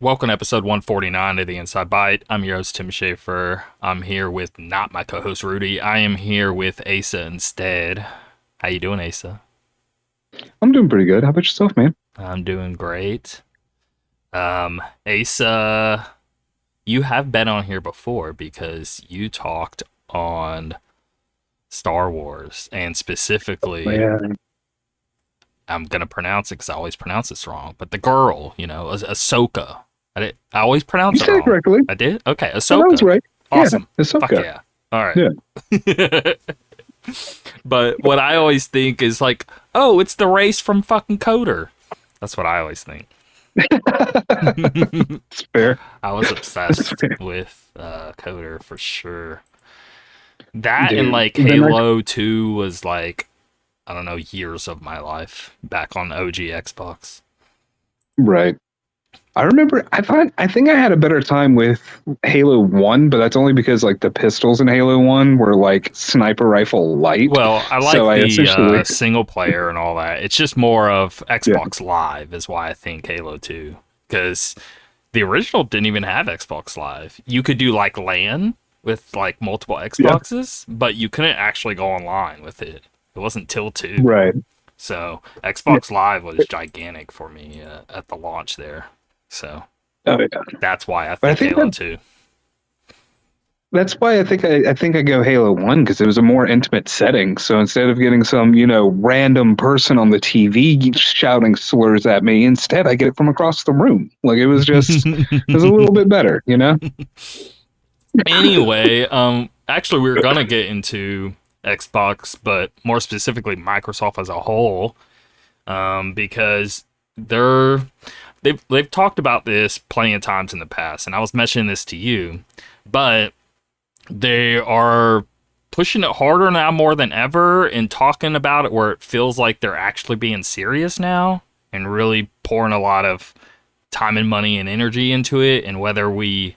Welcome to episode 149 of the Inside Byte. I'm your host, Tim Schaefer. I'm here with not my co-host, Rudy. I am here with Asa instead. How you doing, Asa? I'm doing pretty good. How about yourself, man? I'm doing great. Asa, you have been on here before because you talked on Star Wars, and specifically, Man. I'm going to pronounce it because I always pronounce this wrong, but the girl, Ahsoka. I always pronounce You it said wrong. it correctly. I did? Okay, Oh, that was Ahsoka. right. Awesome. Yeah, Fuck Ahsoka. yeah. All right. Yeah. But what I always think is like, oh, it's the race from fucking Coder. That's what I always think. It's fair. I was That's obsessed fair. with Coder for sure. That and Dude, like the next, Halo 2 was like, I don't know, years of my life back on OG Xbox. right. I think I had a better time with Halo 1, but that's only because like the pistols in Halo 1 were like sniper rifle light. Well, I like So I the essentially single player and all that. It's just more of yeah, Xbox Live is why I think Halo 2. Because the original didn't even have Xbox Live. You could do like LAN with like multiple yeah, Xboxes, but you couldn't actually go online with it. It wasn't till 2. right. So Yeah. Xbox Live was gigantic for me at the launch there. So Oh, yeah. that's why I But I think think Halo 2. that's why I think I go Halo 1 because it was a more intimate setting. So instead of getting some, random person on the TV shouting slurs at me, instead I get it from across the room. Like it was a little bit better, you know? Anyway, actually, we were gonna get into Xbox, but more specifically Microsoft as a whole, because they've talked about this plenty of times in the past, and I was mentioning this to you, but they are pushing it harder now more than ever and talking about it where it feels like they're actually being serious now and really pouring a lot of time and money and energy into it, and whether we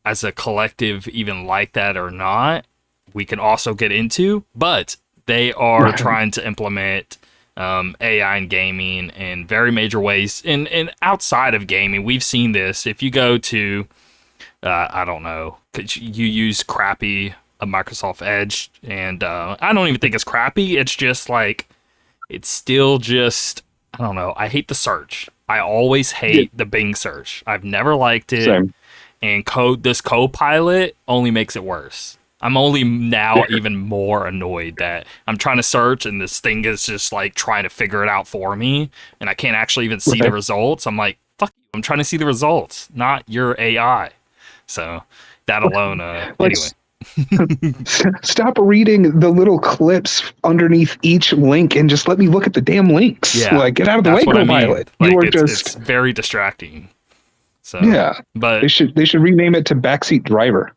as a collective even like that or not, we can also get into. But they are Right. trying to implement AI in gaming in very major ways. And outside of gaming, we've seen this. If you go to, I don't know, 'cause you use crappy a Microsoft Edge, and I don't even think it's crappy. It's just like, it's still just, I don't know. I hate the search. I always Yeah, hate the Bing search. I've never liked it, same. and this Copilot only makes it worse. I'm only now even more annoyed that I'm trying to search and this thing is just like trying to figure it out for me, and I can't actually even see the Right. results. I'm like, fuck you, I'm trying to see the results, not your AI. So that alone, Like, anyway. stop reading the little clips underneath each link and just let me look at the damn links. Yeah, Like, get out of the that's way, what I mean. Copilot. You Like are it's just very distracting. So, yeah. but They should rename it to backseat driver.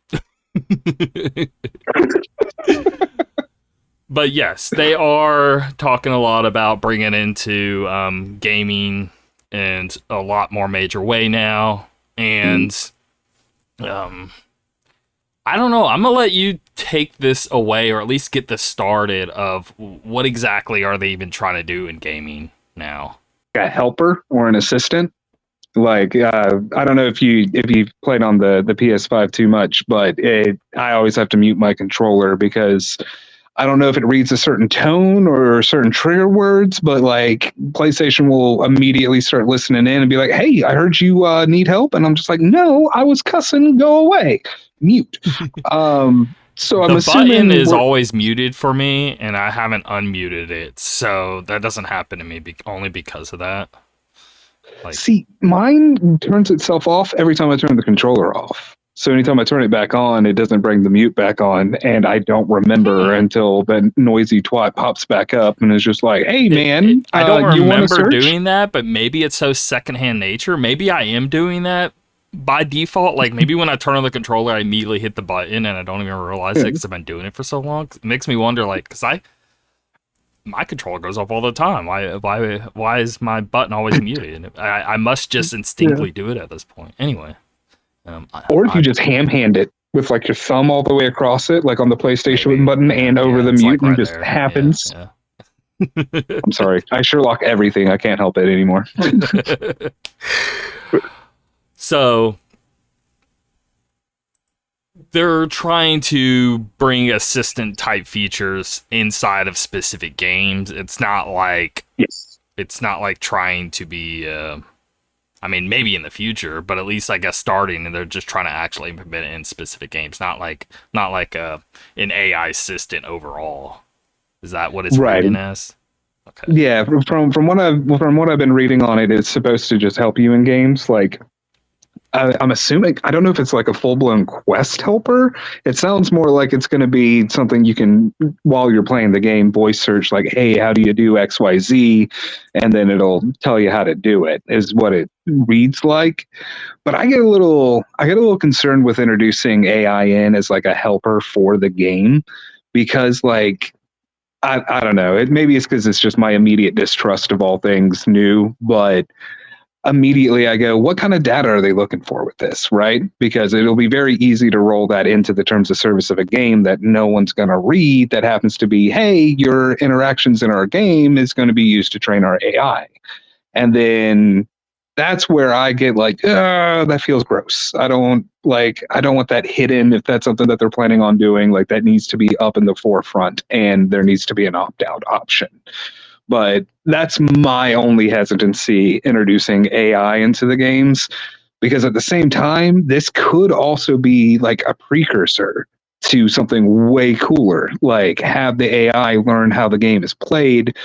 but yes, they are talking a lot about bringing into gaming in a lot more major way now. And um, I don't know. I'm gonna let you take this away, or at least get this started. Of what exactly are they even trying to do in gaming now? A helper or an assistant. Like I don't know if you've played on the PS5 too much, but I always have to mute my controller because I don't know if it reads a certain tone or certain trigger words, but like PlayStation will immediately start listening in and be like, "Hey, I heard you need help," and I'm just like, "No, I was cussing. Go away, mute." So I'm The button assuming is we're always muted for me, and I haven't unmuted it, so that doesn't happen to me only because of that. Like, see mine turns itself off every time I turn the controller off. So anytime I turn it back on, it doesn't bring the mute back on, and I don't remember hmm. until the noisy twat pops back up and is just like, "Hey, man, I don't you want to remember search?" doing that, but maybe it's so secondhand nature. Maybe I am doing that by default. Like maybe when I turn on the controller, I immediately hit the button and I don't even realize it Yeah, because I've been doing it for so long. It makes me wonder, like, because my controller goes off all the time. Why is my button always muted? I must just yeah. instinctively do it at this point. Anyway, um, I, Or if you I just ham hand it with like your thumb all the way across it, like on the PlayStation maybe button and over yeah, the it's mute, like and it right just there. Yeah, happens. yeah. I'm sorry, I Sherlock everything. I can't help it anymore. So they're trying to bring assistant type features inside of specific games. Yes. It's not like trying to be I mean, maybe in the future, but at least I guess starting, and they're just trying to actually implement it in specific games, not like an AI assistant overall. Is that what it's Right. reading as? Okay. Yeah, from what I've been reading on it, it's supposed to just help you in games. Like I'm assuming, I don't know if it's like a full blown quest helper. It sounds more like it's going to be something you can, while you're playing the game, voice search like, "Hey, how do you do X, Y, Z?" And then it'll tell you how to do it. Is what it reads like. But I get a little concerned with introducing AI in as like a helper for the game because like I don't know. Maybe it's because it's just my immediate distrust of all things new, but immediately I go, what kind of data are they looking for with this, right? Because it'll be very easy to roll that into the terms of service of a game that no one's going to read. That happens to be, hey, your interactions in our game is going to be used to train our AI, and then that's where I get like, that feels gross. I don't want that hidden. If that's something that they're planning on doing, like that needs to be up in the forefront, and there needs to be an opt out option. But that's my only hesitancy introducing AI into the games, because at the same time, this could also be like a precursor to something way cooler, like have the AI learn how the game is played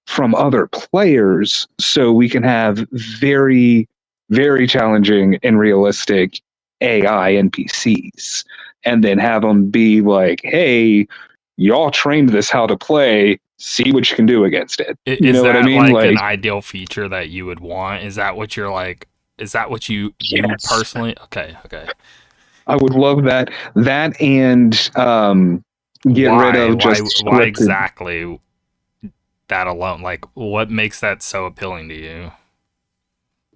from other players so we can have very, very challenging and realistic AI NPCs, and then have them be like, hey, y'all trained this how to play, see what you can do against it. You Is know what I that mean? like an Like, ideal feature that you would want? Is that what you're like? Is that what you yes, personally? Okay, okay. I would love that. That and get rid Why? of Why? just Why scripted. exactly that alone? Like, what makes that so appealing to you?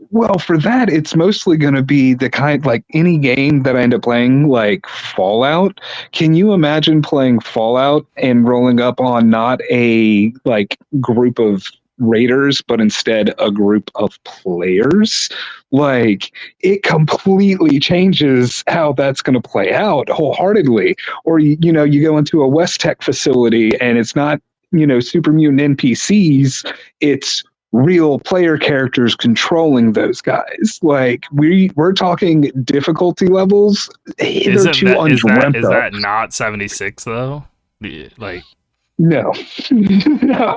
Well, for that, it's mostly going to be the kind, like any game that I end up playing, like Fallout. Can you imagine playing Fallout and rolling up on not a like group of raiders, but instead a group of players? Like it completely changes how that's going to play out wholeheartedly. Or you go into a West Tech facility and it's not super mutant NPCs. It's real player characters controlling those guys. Like we're talking difficulty levels Isn't hitherto that undreamt is of. that not 76 though? Like, No, no.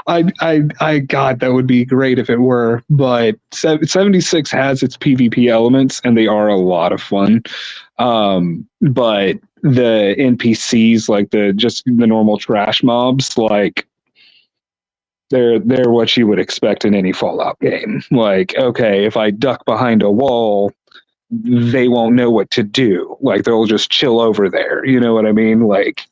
God, that would be great if it were. But 76 has its PvP elements, and they are a lot of fun. But the NPCs, like the normal trash mobs, like they're what you would expect in any Fallout game. Like, okay, if I duck behind a wall, they won't know what to do. Like they'll just chill over there. You know what I mean? Like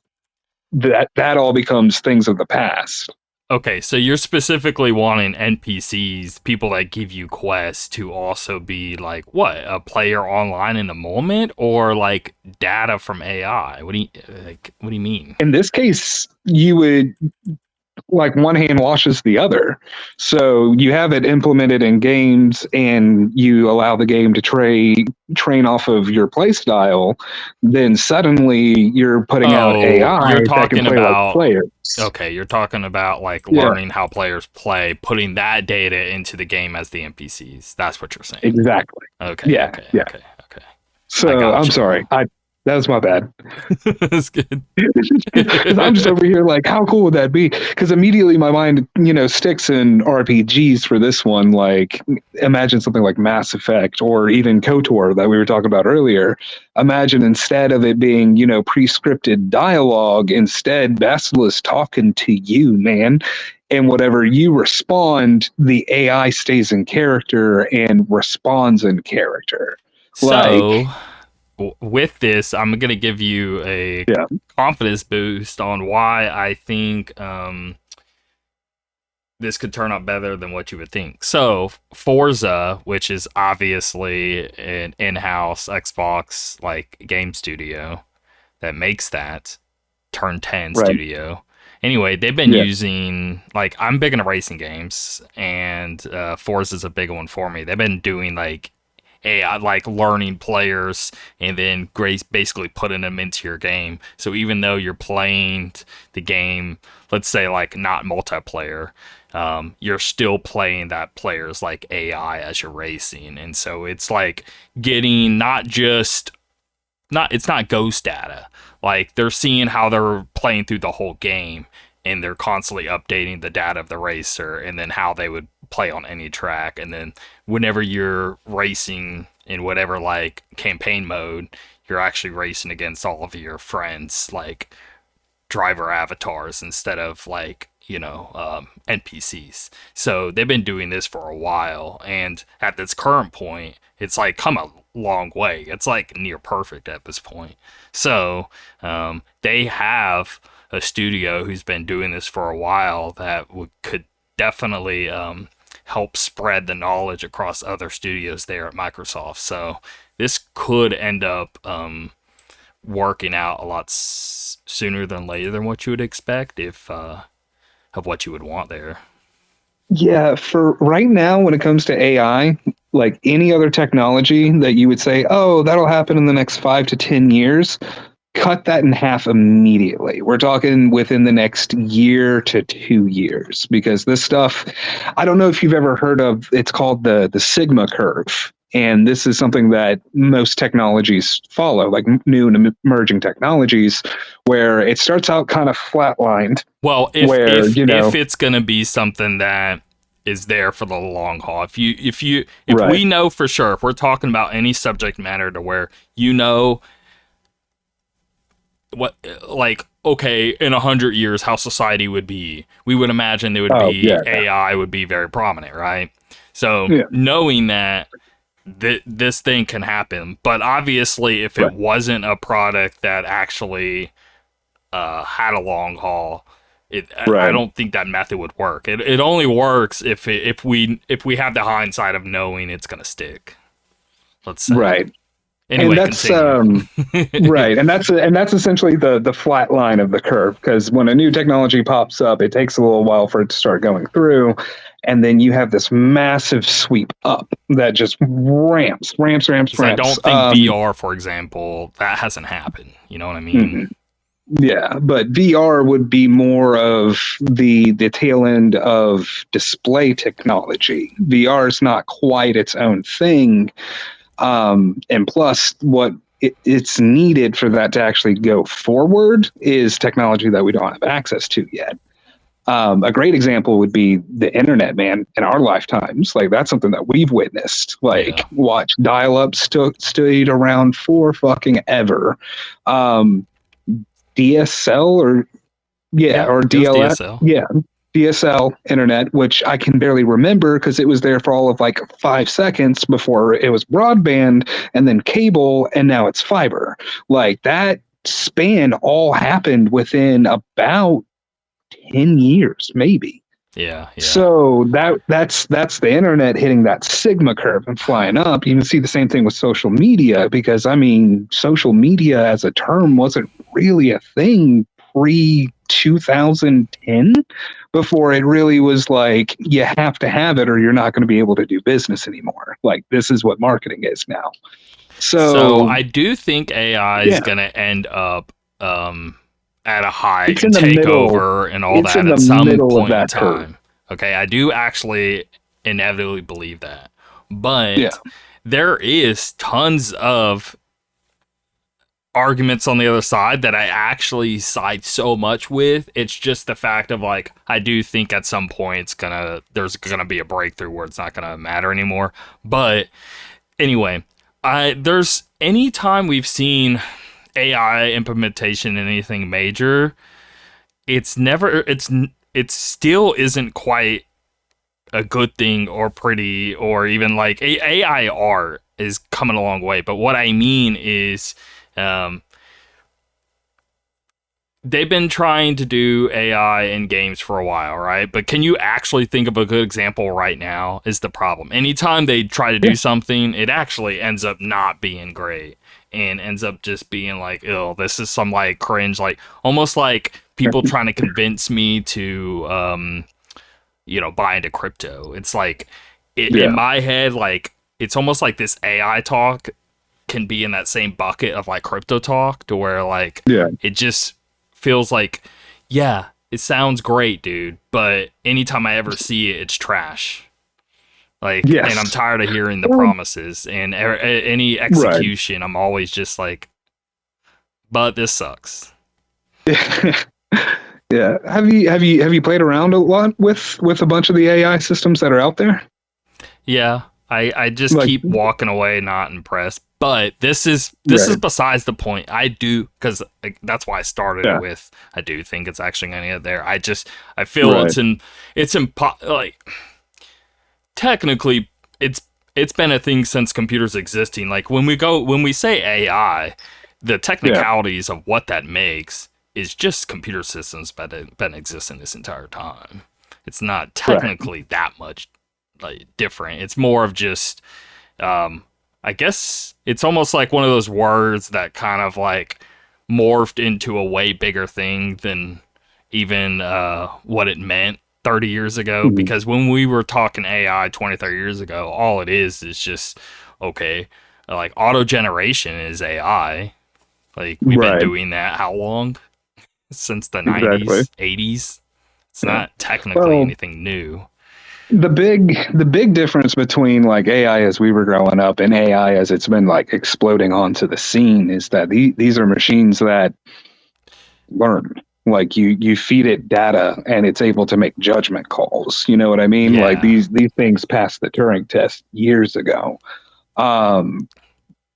that all becomes things of the past. okay, so you're specifically wanting NPCs, people that give you quests, to also be like what, a player online in the moment, or like data from AI? What do you mean? In this case, you would like one hand washes the other. So you have it implemented in games and you allow the game to train off of your play style, then suddenly you're putting out Oh, AI you're that can talking play like about players. okay, you're talking about like Yeah, learning how players play, putting that data into the game as the NPCs. That's what you're saying. exactly. Okay, Yeah, okay, yeah. okay, okay. I So I'm gotcha. sorry. I That was my bad. That's good. Because I'm just over here like, how cool would that be? Because immediately my mind, sticks in RPGs for this one. Like, imagine something like Mass Effect or even KOTOR that we were talking about earlier. Imagine instead of it being, pre-scripted dialogue, instead Basilisk talking to you, man. And whatever you respond, the AI stays in character and responds in character. So, Like, with this, I'm going to give you a yeah, confidence boost on why I think this could turn out better than what you would think. So, Forza, which is obviously an in-house Xbox like game studio that makes that Turn 10 right. studio. Anyway, they've been Yeah. using like I'm big into racing games, and Forza's a big one for me. They've been doing like AI, like learning players and then basically putting them into your game. So even though you're playing the game, let's say like not multiplayer, you're still playing that player's like AI as you're racing. And so it's like getting not it's not ghost data. Like they're seeing how they're playing through the whole game and they're constantly updating the data of the racer and then how they would play on any track. And then whenever you're racing in whatever like campaign mode, you're actually racing against all of your friends like driver avatars instead of like NPCs. So they've been doing this for a while, and at this current point, it's like come a long way. It's like near perfect at this point. So they have a studio who's been doing this for a while that could definitely help spread the knowledge across other studios there at Microsoft. So this could end up working out a lot sooner than later than what you would expect if of what you would want there. Yeah, for right now, when it comes to AI, like any other technology that you would say, oh, that'll happen in the next 5 to 10 years, cut that in half immediately. We're talking within the next year to 2 years, because this stuff, I don't know if you've ever heard of, it's called the Sigma curve. And this is something that most technologies follow, like new and emerging technologies, where it starts out kind of flatlined. Well, Where, if it's gonna be something that is there for the long haul, if right. we know for sure, if we're talking about any subject matter to where what like okay in 100 years how society would be, we would imagine it would be Yeah. AI would be very prominent, right? So Yeah. knowing that this thing can happen, but obviously if it wasn't a product that actually had a long haul, I don't think that method would work. It only works if we have the hindsight of knowing it's gonna stick. Let's say. Right. Anyway, and that's continue. right, and that's essentially the flat line of the curve. Because when a new technology pops up, it takes a little while for it to start going through, and then you have this massive sweep up that just ramps. I don't think VR, for example, that hasn't happened. You know what I mean? Mm-hmm. Yeah, but VR would be more of the tail end of display technology. VR is not quite its own thing. And plus, what it's needed for that to actually go forward is technology that we don't have access to yet. A great example would be the internet, man, in our lifetimes. Like, that's something that we've witnessed. Like, watch dial-up stayed around for fucking ever. DSL or DLS. Yeah. DSL internet, which I can barely remember because it was there for all of like 5 seconds before it was broadband and then cable, and now it's fiber. Like, that span all happened within about 10 years, maybe. Yeah. So that's the internet hitting that Sigma curve and flying up. You can see the same thing with social media, because I mean, social media as a term wasn't really a thing pre 2010, before it really was like, you have to have it or you're not going to be able to do business anymore. Like, this is what marketing is now. So I do think AI is going to end up at a high and takeover and all that at some point in time. Okay, I do actually inevitably believe that. But there is tons of arguments on the other side that I actually side so much with. It's just the fact of like, I do think at some point there's gonna be a breakthrough where it's not gonna matter anymore. But anyway, there's any time we've seen AI implementation in anything major, it still isn't quite a good thing or pretty, or even like AI art is coming a long way. But what I mean is, they've been trying to do AI in games for a while, right? But can you actually think of a good example right now is the problem. Anytime they try to do something, it actually ends up not being great and ends up just being like, oh, this is some like cringe, like almost like people trying to convince me to, buy into crypto. It's like, in my head, like, it's almost like this AI talk can be in that same bucket of like crypto talk, to where like Yeah. it just feels like, yeah, it sounds great, dude, but anytime I ever see it, it's trash. Like, and I'm Yes. tired of hearing the Well, promises and any right. execution. I'm always just like, but this sucks. Yeah. Have you played around a lot with a bunch of the AI systems that are out there? Yeah, I just Like, keep walking away, not impressed. But this is right. besides the point. I do, because like, that's why I started it Yeah. with. I do think it's actually going to get there. I feel Right. it's like technically it's been a thing since computers existing. Like when we say AI, the Yeah. technicalities of what that makes is just computer systems been existing this entire time. It's not Right. technically that much like different. It's more of just I guess it's almost like one of those words that kind of like morphed into a way bigger thing than even what it meant 30 years ago. Mhm. Because when we were talking AI 20, 30 years ago, all it is just, okay, like auto generation is AI. Like we've been Right. doing that how long? Since the Exactly. 90s, 80s. It's Yeah. not technically Well, anything new. the big difference between like AI as we were growing up and AI as it's been like exploding onto the scene is that these are machines that learn. Like you feed it data and it's able to make judgment calls. You know what I mean? Like Yeah. these things passed the Turing test years ago. Um,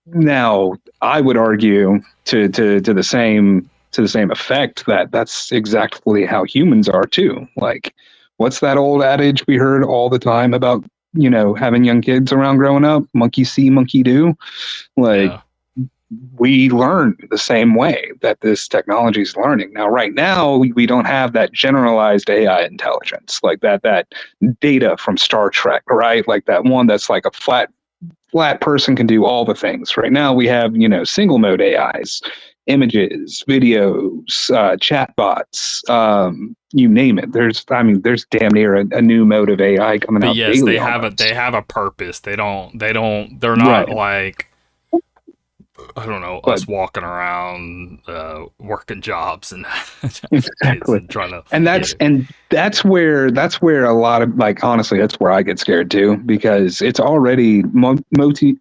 Now, I would argue to the same effect that that's exactly how humans are too. Like, what's that old adage we heard all the time about, having young kids around growing up? Monkey see, monkey do. Like, Yeah. we learn the same way that this technology is learning. Now, right now, we don't have that generalized AI intelligence, like that data from Star Trek, right? Like that one that's like a flat person can do all the things. Right now, we have single mode AIs, images, videos, chatbots, you name it. There's damn near a new mode of AI coming But out yes, daily they almost. have a purpose. They're not Right, like, I don't know, but us walking around working jobs and having kids exactly. and trying to And get that's it. and that's where a lot of, like, honestly, that's where I get scared too, because it's already multimodal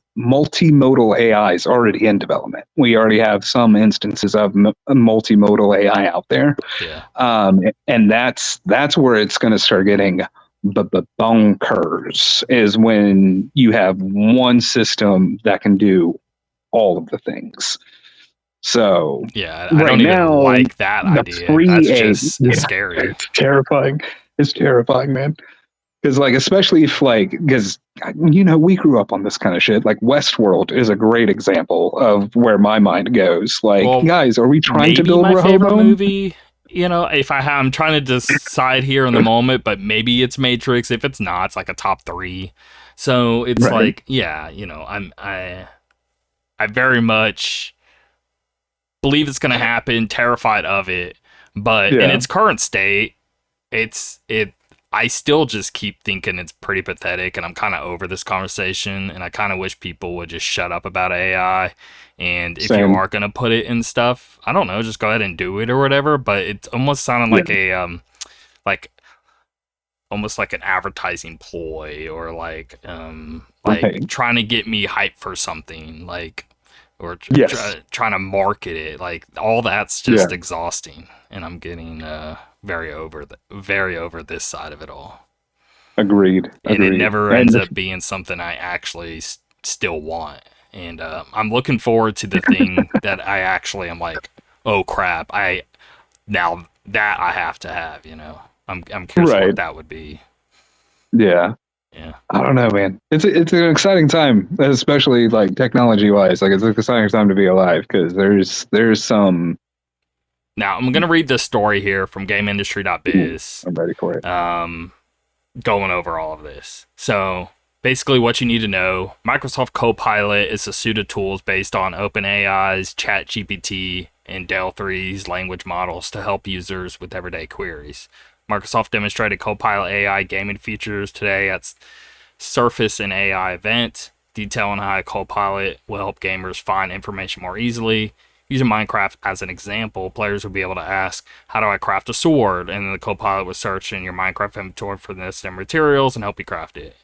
AI is already in development. We already have some instances of multimodal AI out there. Yeah. And that's where it's going to start getting bonkers, is when you have one system that can do all of the things. So Yeah, I right don't even now, like that the idea. free That's A, just yeah, scary. it's terrifying. It's terrifying, man. Because, like, especially if, like, because we grew up on this kind of shit. Like, Westworld is a great example of where my mind goes. Like, Well, guys, are we trying to maybe build my favorite Rehoboam? movie, if I'm trying to decide here in the moment, but maybe it's Matrix. If it's not, it's like a top 3. So it's Right. like, yeah, I very much believe it's going to happen, terrified of it, but in Yeah. its current state, it I still just keep thinking it's pretty pathetic, and I'm kind of over this conversation, and I kind of wish people would just shut up about AI. And if you Same. are going to put it in stuff, I don't know, just go ahead and do it or whatever, but it almost sounded Yeah. like a like almost like an advertising ploy, or like Right. trying to get me hyped for something, like, or Yes. trying to market it. Like, all that's Yeah. just exhausting, and I'm getting very over this side of it all, Agreed. and it Agreed. never ends And up being something I actually still want. And I'm looking forward to the thing that I actually am like, oh crap, I now that I have to have. I'm curious what right. that would be. Yeah. Yeah. I don't know, man. It's an exciting time, especially like technology wise. Like, it's an exciting time to be alive, because there's some. Now I'm gonna read this story here from Ooh, GameIndustry.biz. I'm ready for it. Um, Going over all of this. So basically, what you need to know: Microsoft Copilot is a suite of tools based on OpenAI's ChatGPT and Dell 3's language models to help users with everyday queries. Microsoft demonstrated Copilot AI gaming features today at Surface and AI event. detailing how Copilot will help gamers find information more easily. Using Minecraft as an example, players will be able to ask, how do I craft a sword? And then the Copilot will search in your Minecraft inventory for the necessary materials and help you craft it.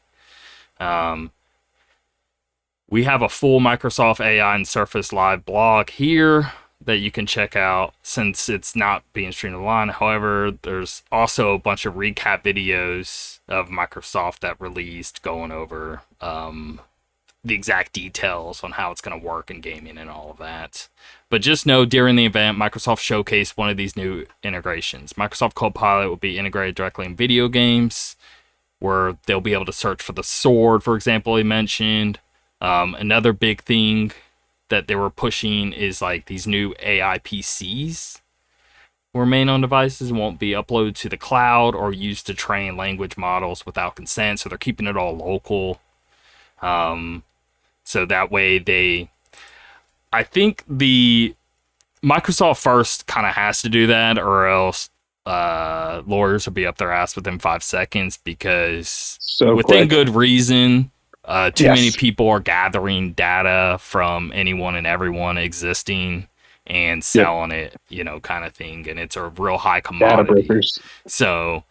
We have a full Microsoft AI and Surface Live blog here that you can check out since it's not being streamed online. However, there's also a bunch of recap videos of Microsoft that released going over the exact details on how it's going to work in gaming and all of that. But just know during the event, Microsoft showcased one of these new integrations. Microsoft Copilot will be integrated directly in video games, where they'll be able to search for the sword, for example, he mentioned. Another big thing that they were pushing is like these new AI PCs will remain on devices and won't be uploaded to the cloud or used to train language models without consent. So they're keeping it all local. So that way I think the Microsoft first kind of has to do that, or else lawyers will be up their ass within 5 seconds, because within good reason, too many people are gathering data from anyone and everyone existing and selling it, kind of thing. And it's a real high commodity. So,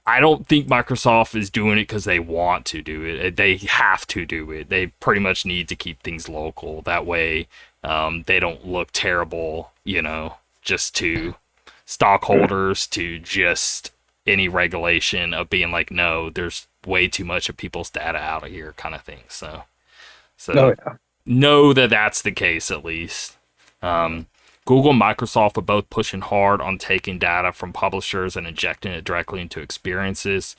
I don't think Microsoft is doing it because they want to do it. They have to do it. They pretty much need to keep things local. That way, they don't look terrible, just to stockholders, to just any regulation of being like, no, there's way too much of people's data out of here, kind of thing. So know that that's the case, at least. Google and Microsoft are both pushing hard on taking data from publishers and injecting it directly into experiences.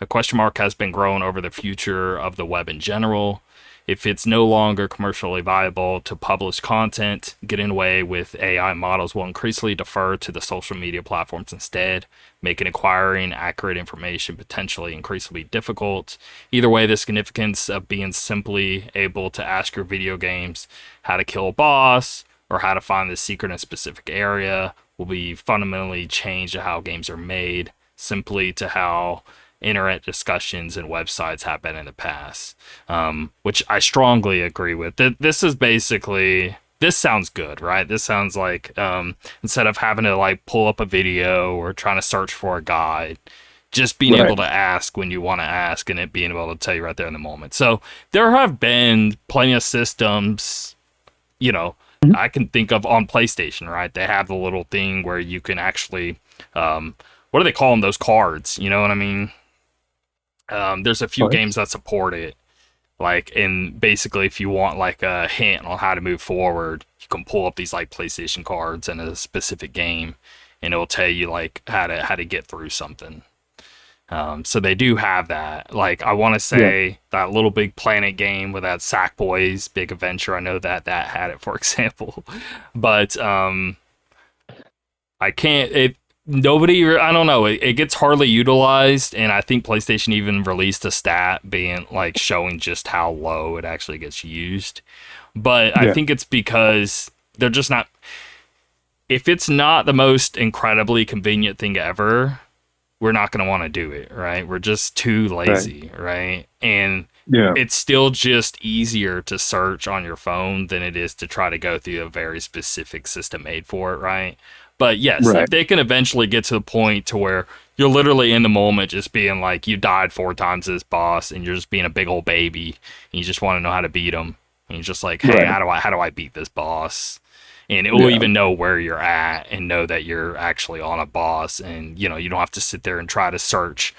A question mark has been growing over the future of the web in general. If it's no longer commercially viable to publish content, getting away with AI models will increasingly defer to the social media platforms instead, making acquiring accurate information potentially increasingly difficult. Either way, the significance of being simply able to ask your video games how to kill a boss or how to find the secret in a specific area will be fundamentally changed to how games are made, simply to how internet discussions and websites have been in the past, which I strongly agree with. This is basically, this sounds good, right? This sounds like instead of having to like pull up a video or trying to search for a guide, just being able to ask when you want to ask and it being able to tell you right there in the moment. So there have been plenty of systems, I can think of on PlayStation, right? They have the little thing where you can actually, what do they call them? Those cards, you know what I mean? There's a few games that support it. And basically if you want like a hint on how to move forward, you can pull up these like PlayStation cards in a specific game and it'll tell you like how to get through something. So they do have that. Like, I want to say that Little Big Planet game with that Sackboy's Big Adventure, I know that had it, for example. But I can't, nobody, I don't know, it gets hardly utilized, and I think PlayStation even released a stat being like showing just how low it actually gets used. But I think it's because they're just not, if it's not the most incredibly convenient thing ever, we're not going to want to do it, right? We're just too lazy, right? And it's still just easier to search on your phone than it is to try to go through a very specific system made for it, right? But yes, if they can eventually get to the point to where you're literally in the moment just being like, you died 4 times to this boss and you're just being a big old baby and you just want to know how to beat him. And you're just like, hey, how do I beat this boss? And it will even know where you're at and know that you're actually on a boss. And, you don't have to sit there and try to search,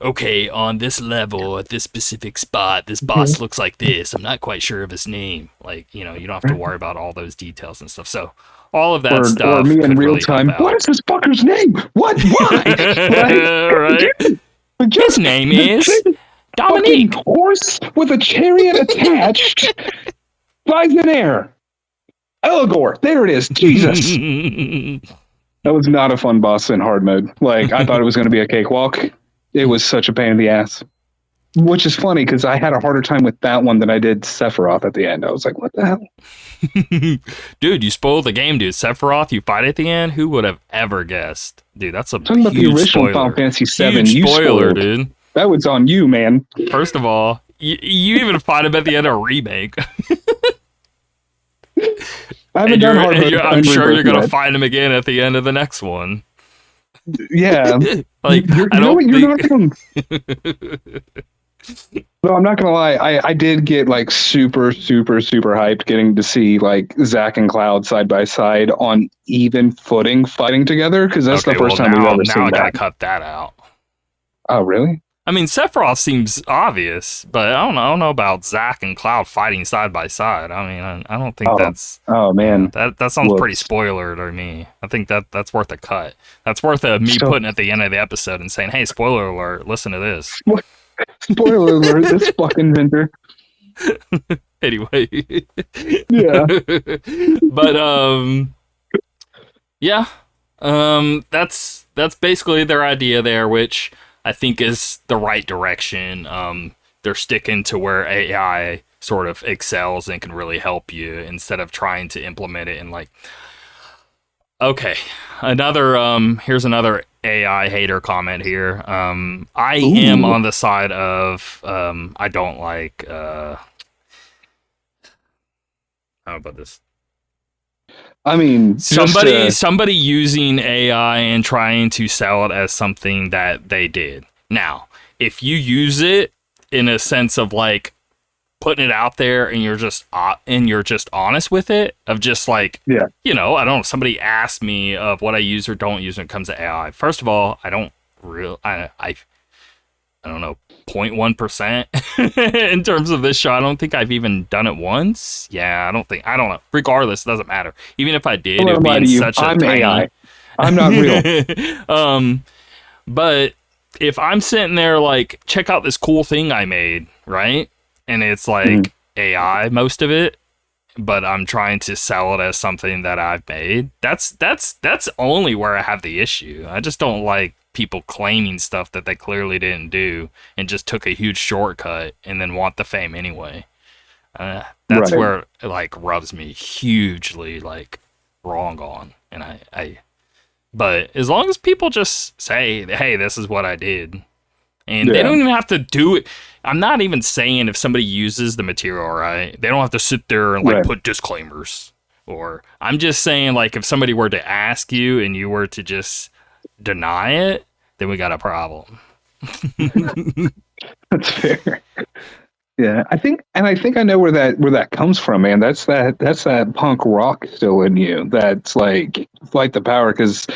okay, on this level, at this specific spot, this boss looks like this. I'm not quite sure of his name. Like, you don't have to worry about all those details and stuff. So all of that stuff. Or me in real time. What is this fucker's name? What? Why? Right? His name is Dominique. Horse with a chariot attached flies in air. Elgor, there it is. Jesus. That was not a fun boss in hard mode. Like, I thought it was going to be a cakewalk. It was such a pain in the ass. Which is funny, because I had a harder time with that one than I did Sephiroth at the end. I was like, what the hell? Dude, you spoiled the game, dude. Sephiroth, you fight at the end? Who would have ever guessed? Dude, that's a talking about the original Final Fantasy VII. Huge spoiler, dude. That was on you, man. First of all, You even find him at the end of Remake. I haven't done hard mode I'm in sure you're Rebirth gonna yet. find him again at the end of the next one. Yeah, Like, I you know don't what? You're think. not wrong. No, I'm not gonna lie. I did get like super, super, super hyped getting to see like Zack and Cloud side by side on even footing fighting together because that's the Okay, first well time we've ever now seen I gotta that. cut that out. Oh, really? I mean, Sephiroth seems obvious, but I don't know about Zack and Cloud fighting side by side. I mean, I don't think Oh, that's. oh Yeah, man. that sounds pretty Whoops. spoiler to me. I think that's worth a cut. That's worth me So, putting at the end of the episode and saying, "Hey, spoiler alert! Listen to this." spoiler alert, this fucking Vinter. Anyway, Yeah. but yeah, that's basically their idea there, which I think is the right direction. They're sticking to where AI sort of excels and can really help you instead of trying to implement it in like. Okay, another here's another AI hater comment here. I am Ooh. on the side of I don't like how about this? I mean, just to Somebody using AI and trying to sell it as something that they did. Now, if you use it in a sense of like putting it out there and you're just honest with it, of just like, yeah, I don't know, somebody asked me of what I use or don't use when it comes to AI. First of all, I don't real I don't know, 0.1% in terms of this show. I don't think I've even done it once. Yeah, I don't know. Regardless, it doesn't matter. Even if I I'm did, it gonna would be lie in to you. such a I'm tiny. AI. I'm not real. um, but if I'm sitting there like, check out this cool thing I made, right? And it's Mhm. like AI, most of it, but I'm trying to sell it as something that I've made. That's only where I have the issue. I just don't like people claiming stuff that they clearly didn't do and just took a huge shortcut and then want the fame anyway. That's Right. where it like rubs me hugely like wrong on. And but as long as people just say, "Hey, this is what I did," and they Yeah. don't even have to do it. I'm not even saying if somebody uses the material right, they don't have to sit there and like Right. put disclaimers. Or I'm just saying like if somebody were to ask you and you were to just deny it, then we got a problem. That's fair. Yeah, I think I know where that comes from, man. That's that punk rock still in you. That's like fight the power because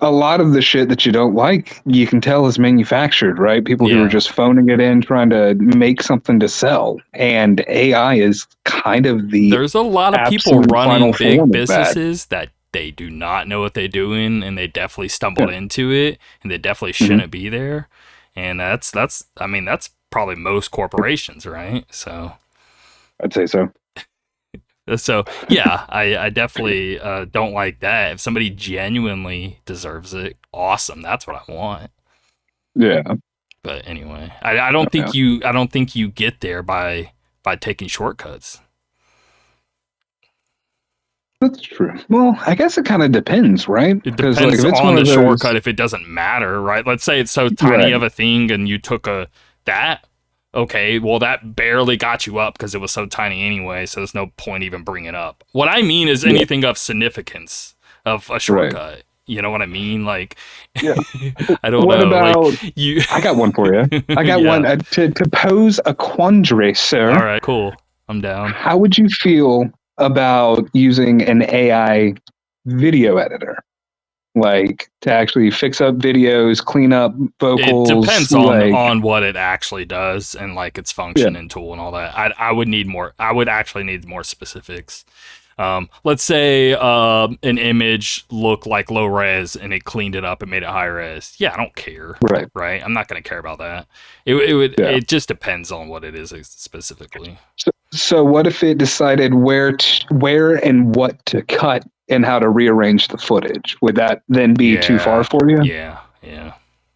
a lot of the shit that you don't like, you can tell is manufactured, right? People who are Yeah. just phoning it in, trying to make something to sell, and AI is kind of the There's a lot of people absolute final running big form of that. businesses that they do not know what they're doing and they definitely stumbled Yeah. into it and they definitely Hmm. shouldn't be there. And that's I mean that's probably most corporations, right? I'd say so. So yeah, I definitely don't like that. If somebody genuinely deserves it, awesome. That's what I want. Yeah, But anyway, I don't think you get there by taking shortcuts. that's true. Well, I guess it kind of depends, right? It Because like depends if it's on one the of those, shortcut if it doesn't matter, right? Let's say it's so tiny right? of a thing and you took a that okay, well that barely got you up because it was so tiny anyway, so there's no point even bringing it up. What I mean is Yeah, anything of significance of a right. shortcut. You know what I mean? Like Yeah. I don't What know, like about? you I got one for you. I got yeah. one to pose a quandary, All sir. right, cool. I'm down. How would you feel about using an AI video editor, like to actually fix up videos, clean up It vocals, depends like on what it actually does and like its yeah, function and tool and all that. I would need more. I would actually need more specifics. Let's say an image looked like low res and it cleaned it up and made it high res. Yeah, I don't care, right, right? I'm not gonna care about that. It would. yeah. It just depends on what it is specifically. So what if it decided where and what to cut and how to rearrange the footage? Would that then be too far Yeah, for you? yeah. Yeah.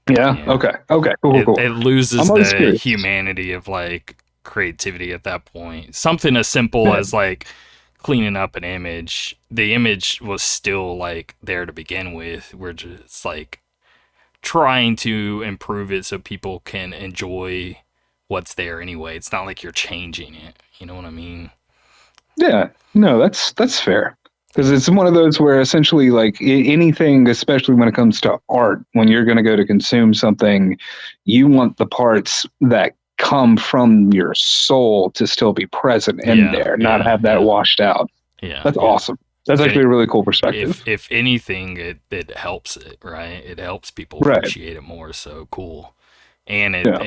Yeah. Okay. Okay. Cool. Cool. Cool. It I'm loses always the curious. humanity of like creativity at that point. Something as simple Yeah. as like cleaning up an image. The image was still like there to begin with. We're just like trying to improve it so people can enjoy what's there anyway. It's not like you're changing it. You know what I mean? Yeah, no, that's fair. Because it's one of those where essentially, like anything, especially when it comes to art, when you're going to go to consume something, you want the parts that come from your soul to still be present in Yeah, there, not yeah, have that yeah, washed out. yeah, That's yeah. awesome. That's If actually any, a really cool perspective. if anything, it helps it, right? It helps people Right. appreciate it more. So cool. And Yeah.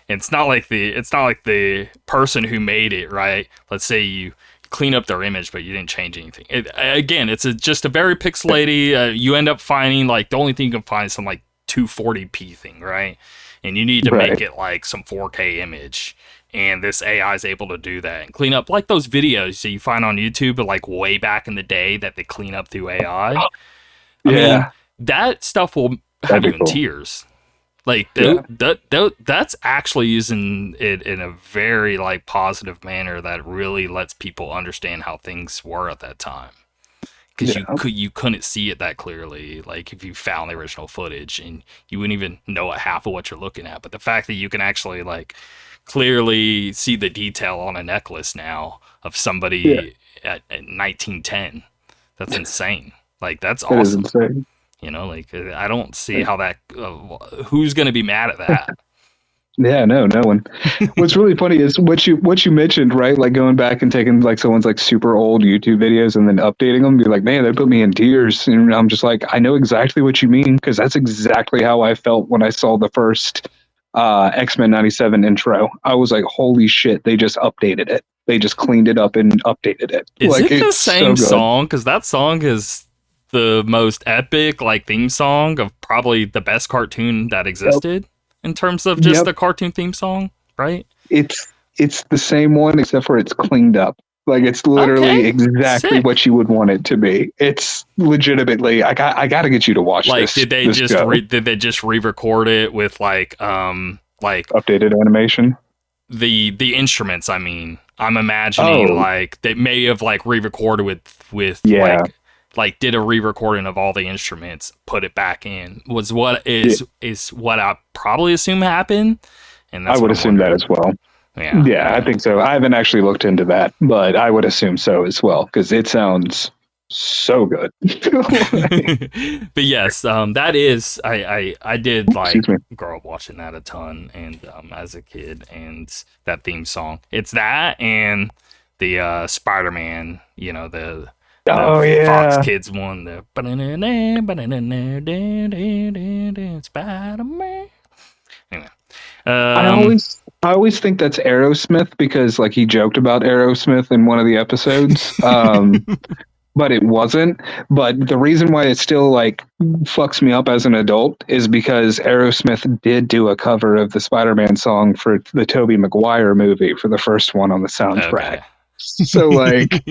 it's not like the person who made it, right? Let's say you clean up their image, but you didn't change anything. Again, it's just a very pixelated. You end up finding like the only thing you can find is some like 240p thing, right? And you need to Right. make it like some 4K image. And this AI is able to do that and clean up like those videos that you find on YouTube, but like way back in the day that they clean up through AI. I mean, Yeah. that stuff will That'd have be you in cool. tears. Like Yeah. that's actually using it in a very like positive manner that really lets people understand how things were at that time. Because Yeah. you couldn't see it that clearly, like if you found the original footage, and you wouldn't even know half of what you're looking at. But the fact that you can actually like clearly see the detail on a necklace now of Yeah. somebody at 1910, that's insane. Like that's That is awesome. insane. You know, like I don't see how that. Who's going to be mad at that? Yeah, no one. What's really funny is what you mentioned, right? Like going back and taking like someone's like super old YouTube videos and then updating them. Be like, man, that put me in tears. And I'm just like, I know exactly what you mean because that's exactly how I felt when I saw the first X-Men '97 intro. I was like, holy shit, they just updated it. They just cleaned it up and updated it. Is Like it the it's so same good. song? Because that song is the most epic like theme song of probably the best cartoon that Yep. existed in terms of just Yep. the cartoon theme song, right? It's the same one except for it's cleaned up. Like it's literally Okay, exactly sick. what you would want it to be. It's legitimately. I got to get you to watch Like, this show. did they just re-record it with like Updated animation. the instruments? I mean, I'm imagining Oh like they may have like re-recorded with yeah, like did a re-recording of all the instruments, put it back in. Was what yeah. is what I probably assume happened, and I that's would what I'm assume that wondering. as well. Yeah, Yeah, I yeah. think so. I haven't actually looked into that, but I would assume so as well because it sounds so good. But yes, that is I did like Excuse me. grow up watching that a ton, and as a kid, and that theme song. It's that and the Spider-Man, you know, the Oh Fox yeah. Kids one, the Spider-Man. Anyway, I um, always think that's Aerosmith because like he joked about Aerosmith in one of the episodes. But it wasn't. But the reason why it still like fucks me up as an adult is because Aerosmith did do a cover of the Spider-Man song for the Tobey Maguire movie for the first one on the soundtrack. okay. So like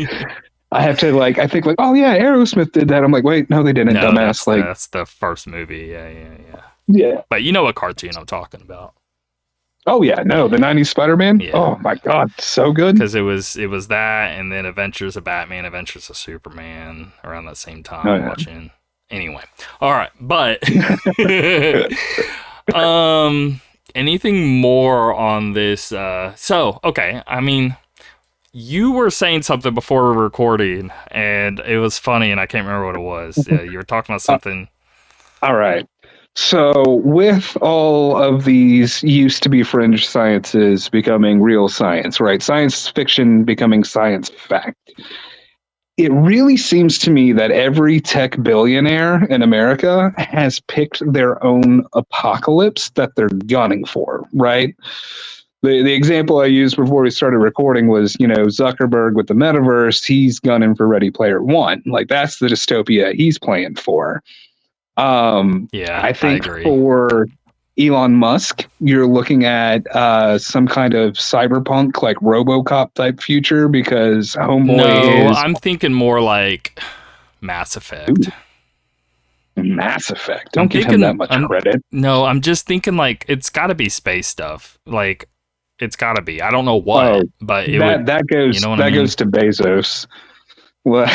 I have to like I think like, oh yeah, Aerosmith did that. I'm like, wait, no, they didn't, No, dumbass. Like, that's the first movie. Yeah, yeah, yeah. yeah. But you know what cartoon I'm talking about? Oh yeah, no, the Yeah, 90s Spider-Man. yeah. Oh my god, so good. Because it was that, and then Adventures of Batman, Adventures of Superman around that same Oh time yeah. watching. Anyway, all right, but anything more on this? So okay, I mean, you were saying something before we were recording, and it was funny, and I can't remember what it was. You were talking about Uh, something. all right. So, with all of these used to be fringe sciences becoming real science, right? Science fiction becoming science fact. It really seems to me that every tech billionaire in America has picked their own apocalypse that they're gunning for, right? The example I used before we started recording was, Zuckerberg with the metaverse, he's gunning for Ready Player One. Like that's the dystopia he's playing for. Yeah, I I think agree. for Elon Musk, you're looking at some kind of cyberpunk, like RoboCop type future because Homeboy No, is I'm thinking more like Mass Effect. ooh, Mass Effect. I'm Don't give him that thinking much I'm credit. no, I'm just thinking like it's got to be space stuff. Like it's got to be. I don't know Oh, what, but it would. that You goes know what I that mean? goes to Bezos. Like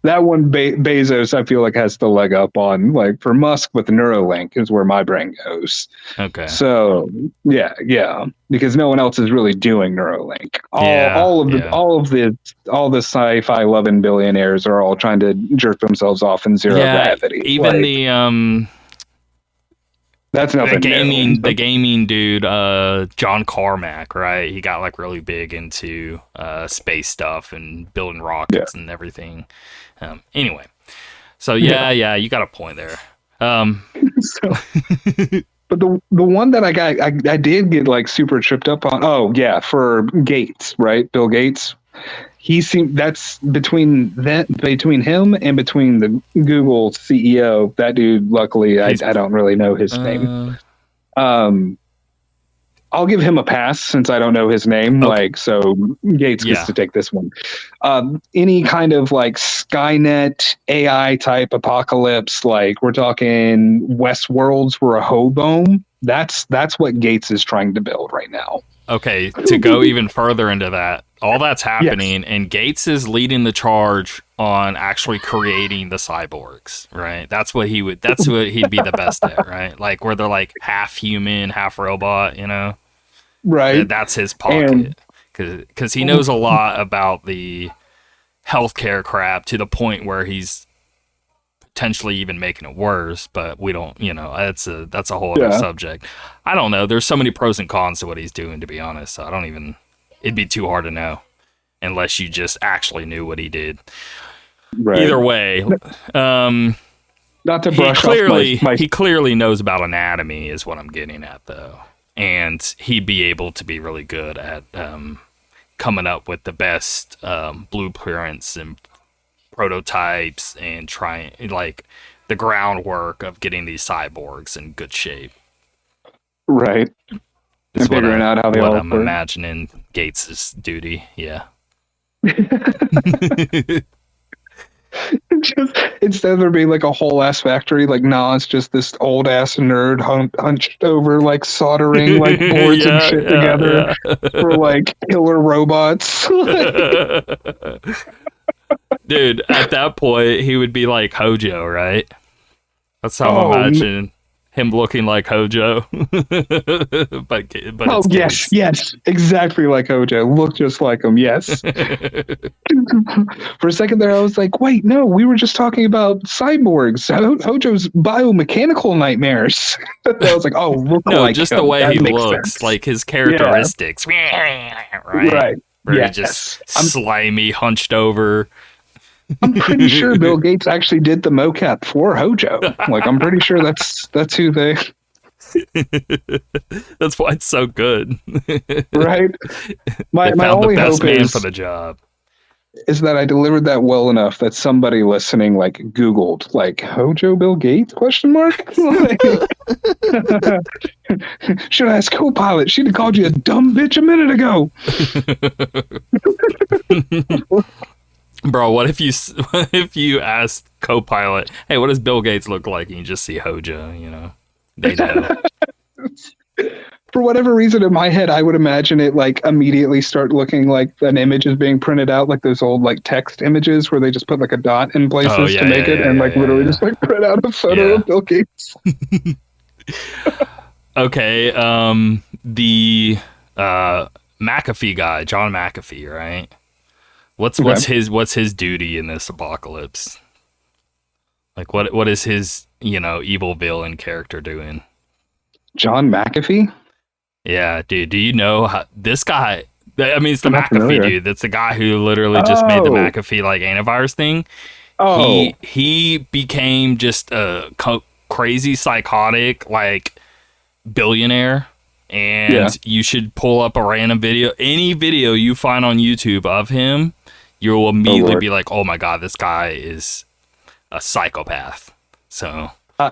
that one, Bezos, I feel like has the leg up on. Like for Musk with Neuralink is where my brain goes. Okay. So yeah, because no one else is really doing Neuralink. Yeah. Yeah. All the sci-fi loving billionaires are all trying to jerk themselves off in zero Yeah. gravity. Even Like that's nothing new. the gaming dude, John Carmack, right? He got like really big into space stuff and building Yeah, rockets and everything. Anyway, so yeah. yeah, you got a point there. Um, So, but the one that I did get like super tripped up on. Oh yeah, for Gates, right? Bill Gates. He seemed that's between him and between the Google CEO. That dude, luckily, I he's don't really know his name. uh, Um, I'll give him a pass since I don't know his name. okay. Like, so Gates gets Yeah. to take this one. Any kind of like Skynet AI type apocalypse, like we're talking Westworlds were a hobome. That's what Gates is trying to build right now. Okay, to go even further into that, all that's Yes, happening, and Gates is leading the charge on actually creating the cyborgs, right? That's what he'd be the best at, right? Like where they're like half human, half robot, you know? right. That's his And pocket. Because he knows a lot about the healthcare crap to the point where he's potentially even making it worse, but we don't, that's a whole other yeah, subject. I don't know. There's so many pros and cons to what he's doing, to be honest. So I don't even, it'd be too hard to know unless you just actually knew what he did. right. Either way, um, Not to he brush off clearly my he clearly knows about anatomy, is what I'm getting at, though, and he'd be able to be really good at coming up with the best blueprints and prototypes and trying like the groundwork of getting these cyborgs in good shape. right Is and figuring out how they what all I'm work. imagining Gates's duty. Yeah. Just instead of there being like a whole ass factory, like nah, it's just this old ass nerd hunched over, like soldering like boards and Yeah, shit together yeah, for like killer robots. dude, at that point he would be like Hojo, right? That's how I'm oh, imagining him looking like Hojo. But oh it's yes, Gates. yes, exactly like Hojo. Look just like him. Yes. For a second there, I was like, wait, no, we were just talking about cyborgs. Hojo's biomechanical nightmares. I was like, oh, look No, like just the him. way That he makes looks, sense. like his Yeah, characteristics, right? right. Where he's just Yes. slimy, hunched over. I'm pretty sure Bill Gates actually did the mocap for Hojo. Like I'm pretty sure that's who they That's why it's so good. right. They My found the only best hope man for the job. is that I delivered that well enough that somebody listening like Googled like Hojo Bill Gates question mark. Should I ask Copilot? She'd have called you a dumb bitch a minute ago. Bro, what if you what if you asked Copilot, "Hey, what does Bill Gates look like?" and you just see Hojo, They know. For whatever reason in my head, I would imagine it like immediately start looking like an image is being printed out, like those old like text images where they just put like a dot in Oh places to yeah, yeah, make it, yeah, and yeah, like yeah, literally yeah. just like print out a photo Yeah. of Bill Gates. Okay, the McAfee guy, John McAfee, right? Okay, What's his duty in this apocalypse? Like what is his, evil villain character doing? John McAfee. Yeah, dude, do you know how this guy I mean, it's the I'm not McAfee familiar. dude. That's the guy who literally just made the Oh, McAfee like antivirus thing. oh, He became just a crazy psychotic like billionaire, yeah. and you should pull up a random video, any video you find on YouTube of him, you'll Oh immediately Lord. be like, oh my god, this guy is a psychopath. So I,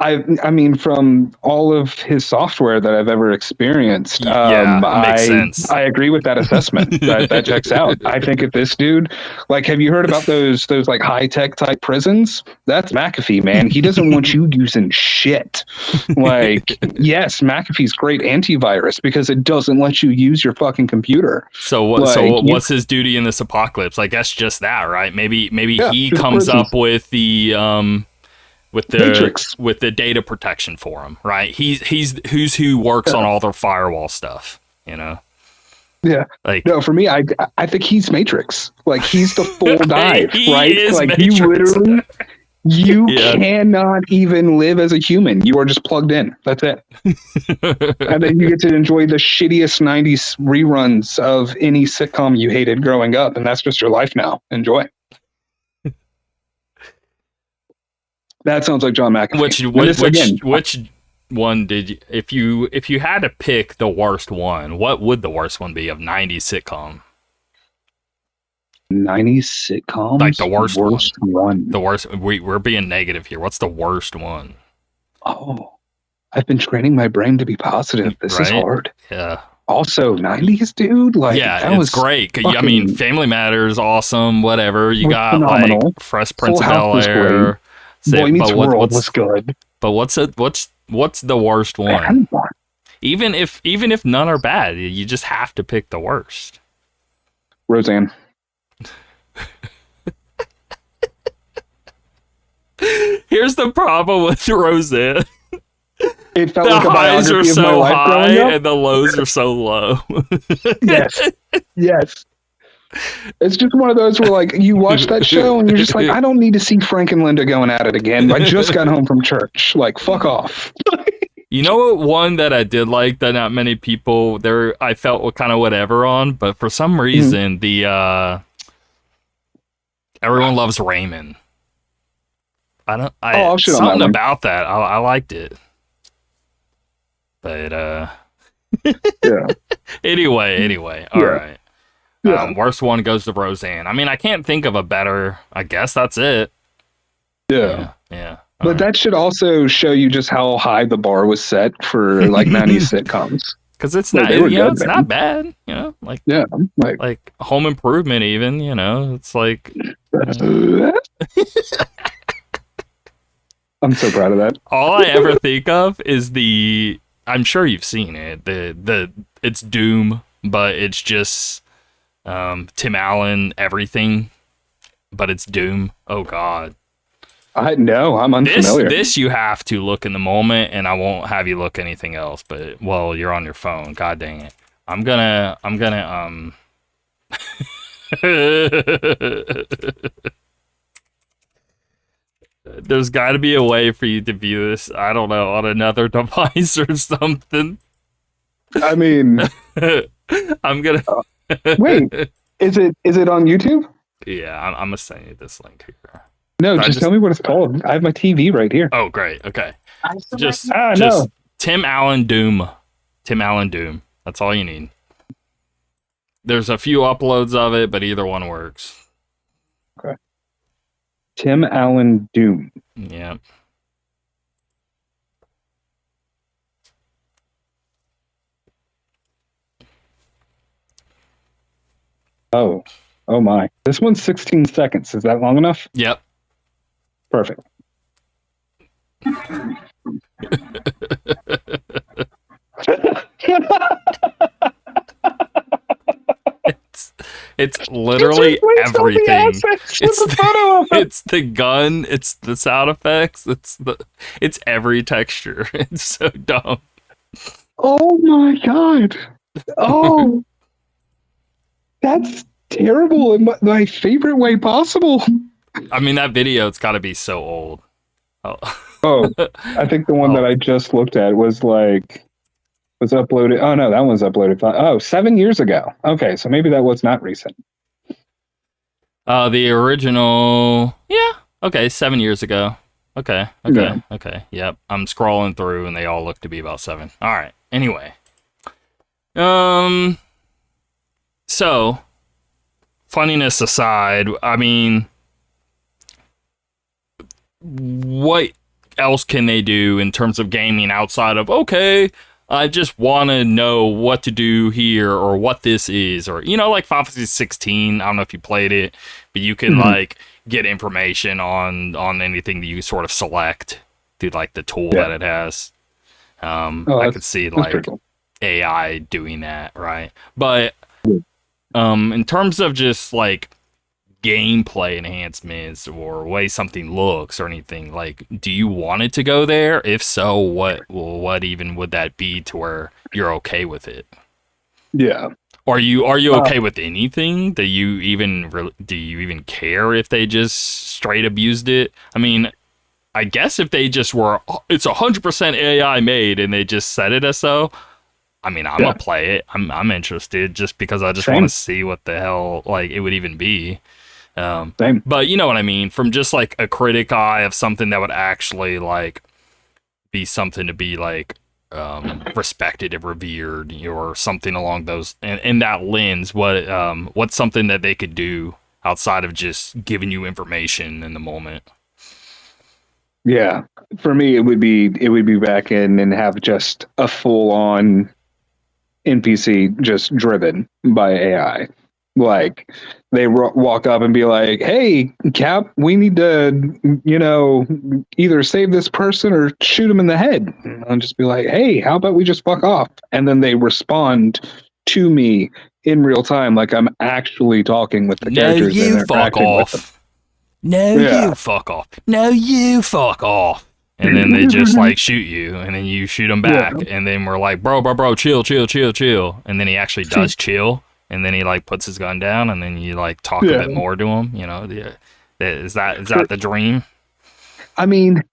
I mean, from all of his software that I've ever experienced, Yeah, it makes sense. I agree with that assessment. That checks out. I think if this dude, like, have you heard about those like high tech type prisons? That's McAfee, man. He doesn't want you using shit. Like, yes, McAfee's great antivirus because it doesn't let you use your fucking computer. So what? Like, So what's his duty in this apocalypse? I guess just that, right? Maybe he just comes prisons. up with the Matrix. with the data protection for him, right? He's who works on all their firewall stuff, you know. Yeah. Like, no, for me, I think he's Matrix. Like, he's the full dive, he right? is Like, Matrix. you literally, you Yeah. cannot even live as a human. You are just plugged in. That's it. And then you get to enjoy the shittiest 90s reruns of any sitcom you hated growing up. And that's just your life now. Enjoy. That sounds like John McAfee. Which one did you, if you had to pick the worst one, what would the worst one be of 90s sitcom? 90s sitcoms? Like the worst one. The worst. We're being negative here. What's the worst one? Oh, I've been training my brain to be positive. This is hard. Yeah. Also, 90s, dude. Like, yeah, that it's was great. I mean, Family Matters, awesome. Whatever. You got phenomenal. Like Fresh Prince of Bel-Air. Boy Meets World was good. But what's the worst one? Even if none are bad, you just have to pick the worst. Roseanne. Here's the problem with Roseanne. It felt the like a highs are biography of so my life high growing up. and the lows are so low. Yes. It's just one of those where, like, you watch that show and you're just like, I don't need to see Frank and Linda going at it again. I just got home from church. Like, fuck off. You know, one that I did like that not many people there I felt kind of whatever on, but for some reason the Everyone Loves Raymond. Something about that. I liked it. But yeah. Anyway, all right. Yeah. Worst one goes to Roseanne. I mean, I can't think of a better. I guess that's it. Yeah. But right. That should also show you just how high the bar was set for like 90s sitcoms. Because it's not, it's not bad. You know, like like Home Improvement, even. You know, it's like. I'm so proud of that. All I ever think of is I'm sure you've seen it. It's Doom, but it's just Tim Allen everything, but it's Doom. Oh God. No, I'm unfamiliar. This you have to look in the moment, and I won't have you look anything else. But you're on your phone. God dang it. I'm gonna There's got to be a way for you to view this. I don't know, on another device or something. I mean, I'm gonna wait. Is it on YouTube? Yeah, I'm gonna send you this link here. No, just tell me what it's called. I have my TV right here. Oh, great. Okay. Just no. Tim Allen Doom. Tim Allen Doom. That's all you need. There's a few uploads of it, but either one works. Okay. Tim Allen Doom. Yeah. Oh my. This one's 16 seconds. Is that long enough? Yep. Perfect. It's literally everything. It's the gun, it's the sound effects, it's every texture. It's so dumb. Oh my God. Oh. That's terrible in my favorite way possible. I mean, that video, it's got to be so old. I think the one that I just looked at was uploaded. Oh, no, that one's uploaded. 7 years ago. Okay, so maybe that was not recent. The original, yeah. Okay, 7 years ago. Okay. Yep. I'm scrolling through, and they all look to be about 7. All right. Anyway. So, funniness aside, I mean, what else can they do in terms of gaming outside of, okay, I just want to know what to do here or what this is, or like Final Fantasy 16. I don't know if you played it, but you can like get information on anything that you sort of select through like the tool that it has. I could see like cool. AI doing that, right? But in terms of just like gameplay enhancements or way something looks or anything, like, do you want it to go there? If so, what even would that be to where you're okay with it? Yeah. Are you okay with anything? Do you even care if they just straight abused it? I mean, I guess if they just were, it's 100% AI made and they just said it as so, I mean, I'm gonna play it. I'm interested just because I just want to see what the hell like it would even be. Same. But you know what I mean? From just like a critic eye of something that would actually like be something to be like respected and revered, or something along those in that lens. What's something that they could do outside of just giving you information in the moment? Yeah, for me, it would be back in and have just a full on NPC just driven by AI. Like they walk up and be like, "Hey, Cap, we need to, either save this person or shoot him in the head." And I'll just be like, "Hey, how about we just fuck off?" And then they respond to me in real time, like I'm actually talking with the characters. No, you fuck off. No, you fuck off. No, you fuck off. And then they just like shoot you, and then you shoot them back, and then we're like, bro, chill. And then he actually does chill, and then he like puts his gun down, and then you like talk a bit more to him. Is that the dream? I mean,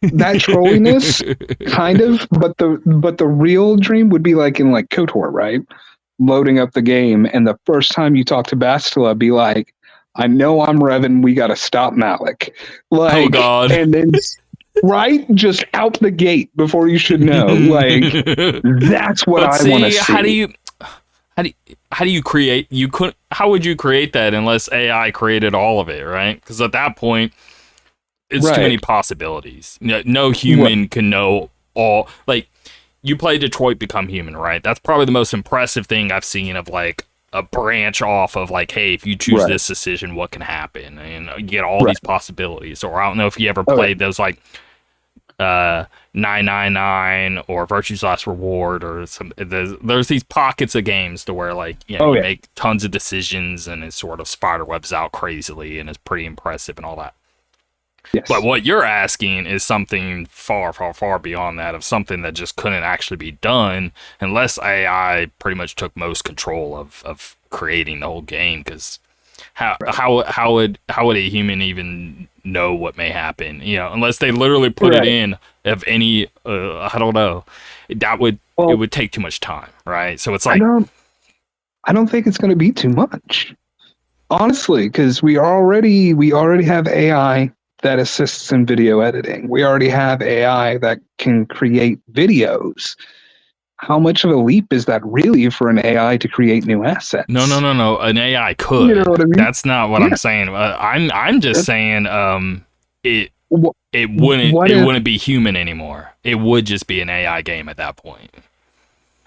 that trolliness, kind of, but the real dream would be like in like KOTOR, right? Loading up the game, and the first time you talk to Bastila, be like, "I know I'm Revan. We got to stop Malik." Like, oh God! And then. Right, just out the gate before you should know. Like that's what I want to see. How do you create? How would you create that unless AI created all of it, right? Because at that point, it's too many possibilities. No human can know all. Like, you play Detroit Become Human, right? That's probably the most impressive thing I've seen of like a branch off of like, hey, if you choose this decision, what can happen? And you get all these possibilities. Or I don't know if you ever played those like 999 or Virtue's Last Reward, or some. There's these pockets of games to where like you make tons of decisions and it sort of spider webs out crazily and it's pretty impressive and all that. Yes. But what you're asking is something far, far, far beyond that, of something that just couldn't actually be done unless AI pretty much took most control of creating the whole game. Because how would a human even know what may happen? Unless they literally put it in of any. I don't know. It would take too much time, right? So it's like I don't think it's going to be too much, honestly, because we already have AI that assists in video editing. We already have AI that can create videos. How much of a leap is that really for an AI to create new assets? No. An AI could. You know what I mean? That's not what I'm saying. I'm just saying it wouldn't be human anymore. It would just be an AI game at that point.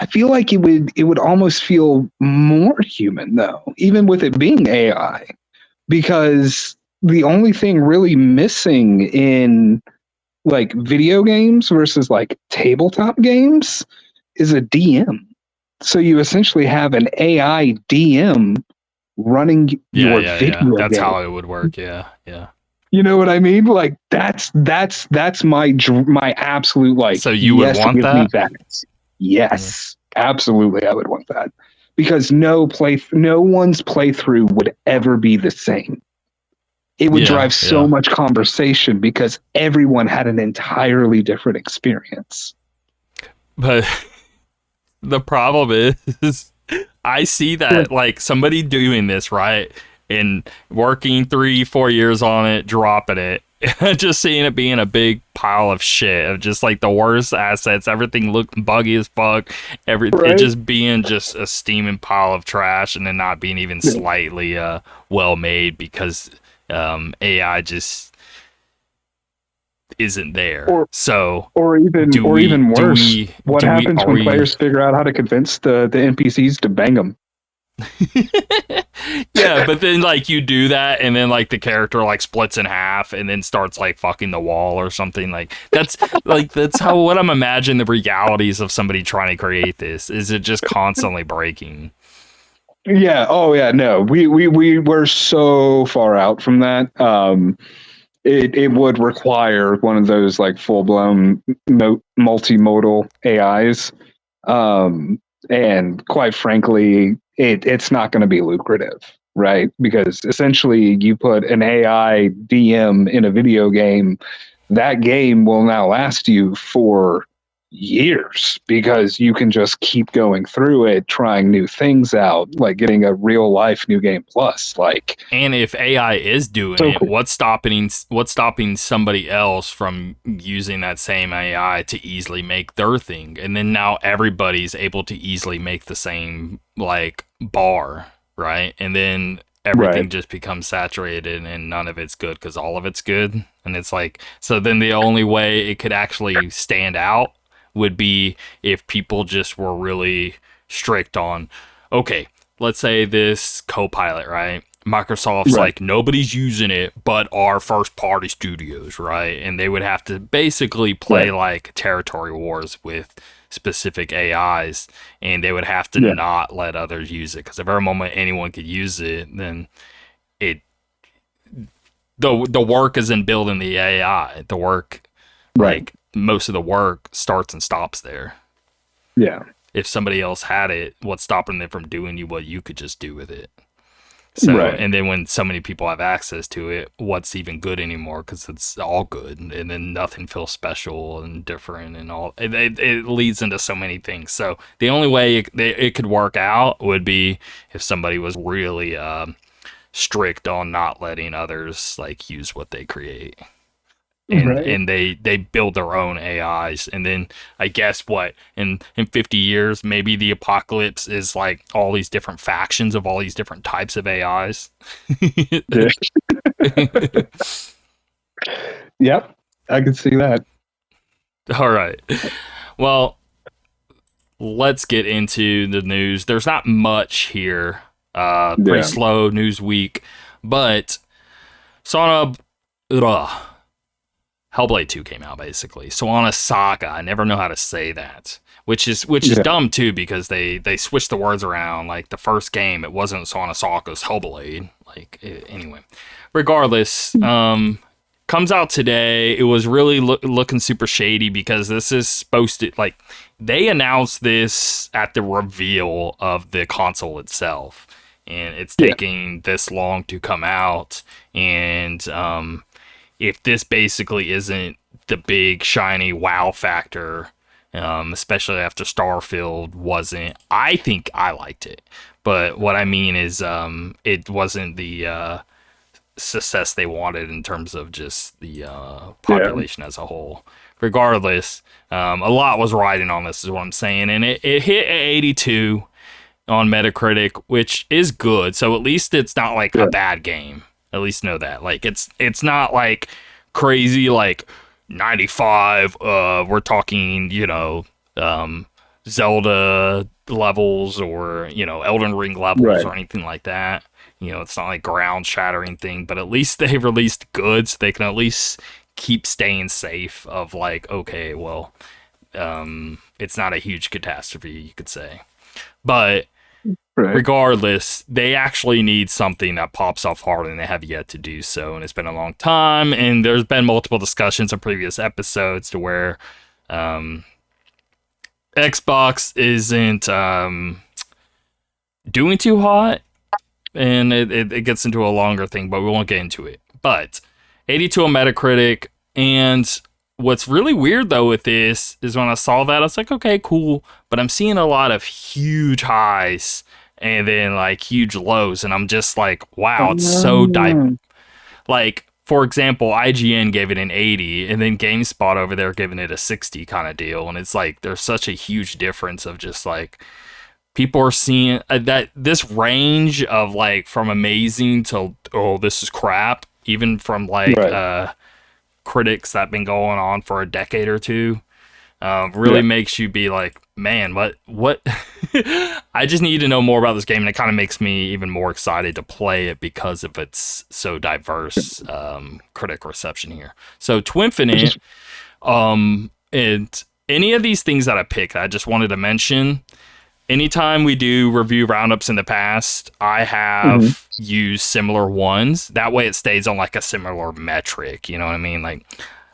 I feel like it would almost feel more human though, even with it being AI, because the only thing really missing in like video games versus like tabletop games is a DM. So you essentially have an AI DM running your video. That's game. how it would work. Yeah. You know what I mean? Like that's my absolute like. So you would want that? Yes, absolutely. I would want that, because no one's playthrough would ever be the same. It would drive so much conversation because everyone had an entirely different experience. But the problem is, I see that like somebody doing this, right, and working 3-4 years on it, dropping it, just seeing it being a big pile of shit, of just like the worst assets, everything looked buggy as fuck, it just being just a steaming pile of trash, and then not being even slightly well made because AI just isn't there. Or So or do we even do worse, we what do we happens are when we players figure out how to convince the NPCs to bang them? yeah, but then like you do that and then like the character like splits in half and then starts like fucking the wall or something. That's how what I'm imagining the realities of somebody trying to create this. Is it just constantly breaking? Yeah. Oh, yeah. No, we were so far out from that. It would require one of those like full blown multimodal AIs, and quite frankly, it's not going to be lucrative, right? Because essentially, you put an AI DM in a video game, that game will now last you for years because you can just keep going through it, trying new things out, like getting a real life new game plus. Like, And if AI is doing so it, cool. what's stopping somebody else from using that same AI to easily make their thing? And then now everybody's able to easily make the same like bar, right? And then Right. everything just becomes saturated and none of it's good because all of it's good. And it's like so then the only way it could actually stand out would be if people just were really strict on okay, let's say this Copilot, right? Microsoft's Right. like nobody's using it but our first party studios, right? And they would have to basically play Right. like territory wars with specific AIs, and they would have to Yeah. not let others use it because if every moment anyone could use it, then it the work is in building the AI. The work, Right. like most of the work, starts and stops there. Yeah. If somebody else had it, what's stopping them from doing you what you could just do with it? So, Right. and then when so many people have access to it, what's even good anymore? Because it's all good, and then nothing feels special and different, and all. It leads into so many things. So the only way it could work out would be if somebody was really strict on not letting others like use what they create, and Right. they build their own AIs, and then I guess what in 50 years maybe the apocalypse is like all these different factions of all these different types of AIs. Yeah. Yep. I can see that. All right. Well, let's get into the news. There's not much here. Pretty Yeah. slow news week, but Sauna Hellblade 2 came out basically. So on a Saga, I never know how to say that. Which is Yeah. dumb too because they switched the words around. Like the first game, it wasn't Sauna Saga's Hellblade. Anyway, regardless, comes out today. It was really looking super shady because this is supposed to like they announced this at the reveal of the console itself, and it's Yeah. taking this long to come out. And if this basically isn't the big shiny wow factor, especially after Starfield wasn't, I think I liked it. But what I mean is, it wasn't the success they wanted in terms of just the Yeah. population as a whole. Regardless, a lot was riding on this, is what I'm saying, and it hit at 82 on Metacritic, which is good. So at least it's not like Yeah. a bad game. At least know that. Like it's not like crazy like 95. We're talking, Zelda levels or, Elden Ring levels Right. or anything like that. It's not like ground shattering thing, but at least they released goods. They can at least keep staying safe of like, okay, well, it's not a huge catastrophe, you could say. But Right. regardless, they actually need something that pops off hard, and they have yet to do so. And it's been a long time, and there's been multiple discussions in previous episodes to where Xbox isn't doing too hot, and it gets into a longer thing, but we won't get into it. But 82 on Metacritic, and what's really weird though with this is when I saw that, I was like, okay, cool, but I'm seeing a lot of huge highs and then like huge lows, and I'm just like, wow, it's so like, for example, IGN gave it an 80, and then GameSpot over there giving it a 60 kind of deal, and it's like there's such a huge difference of just like people are seeing that this range of like from amazing to oh this is crap, even from like Right. critics that have been going on for a decade or two. Really makes you be like, man, what? I just need to know more about this game, and it kind of makes me even more excited to play it because of its so diverse critic reception here. So Twinfinite, and any of these things that I picked, I just wanted to mention. Anytime we do review roundups in the past, I have used similar ones. That way it stays on like a similar metric. You know what I mean? Like,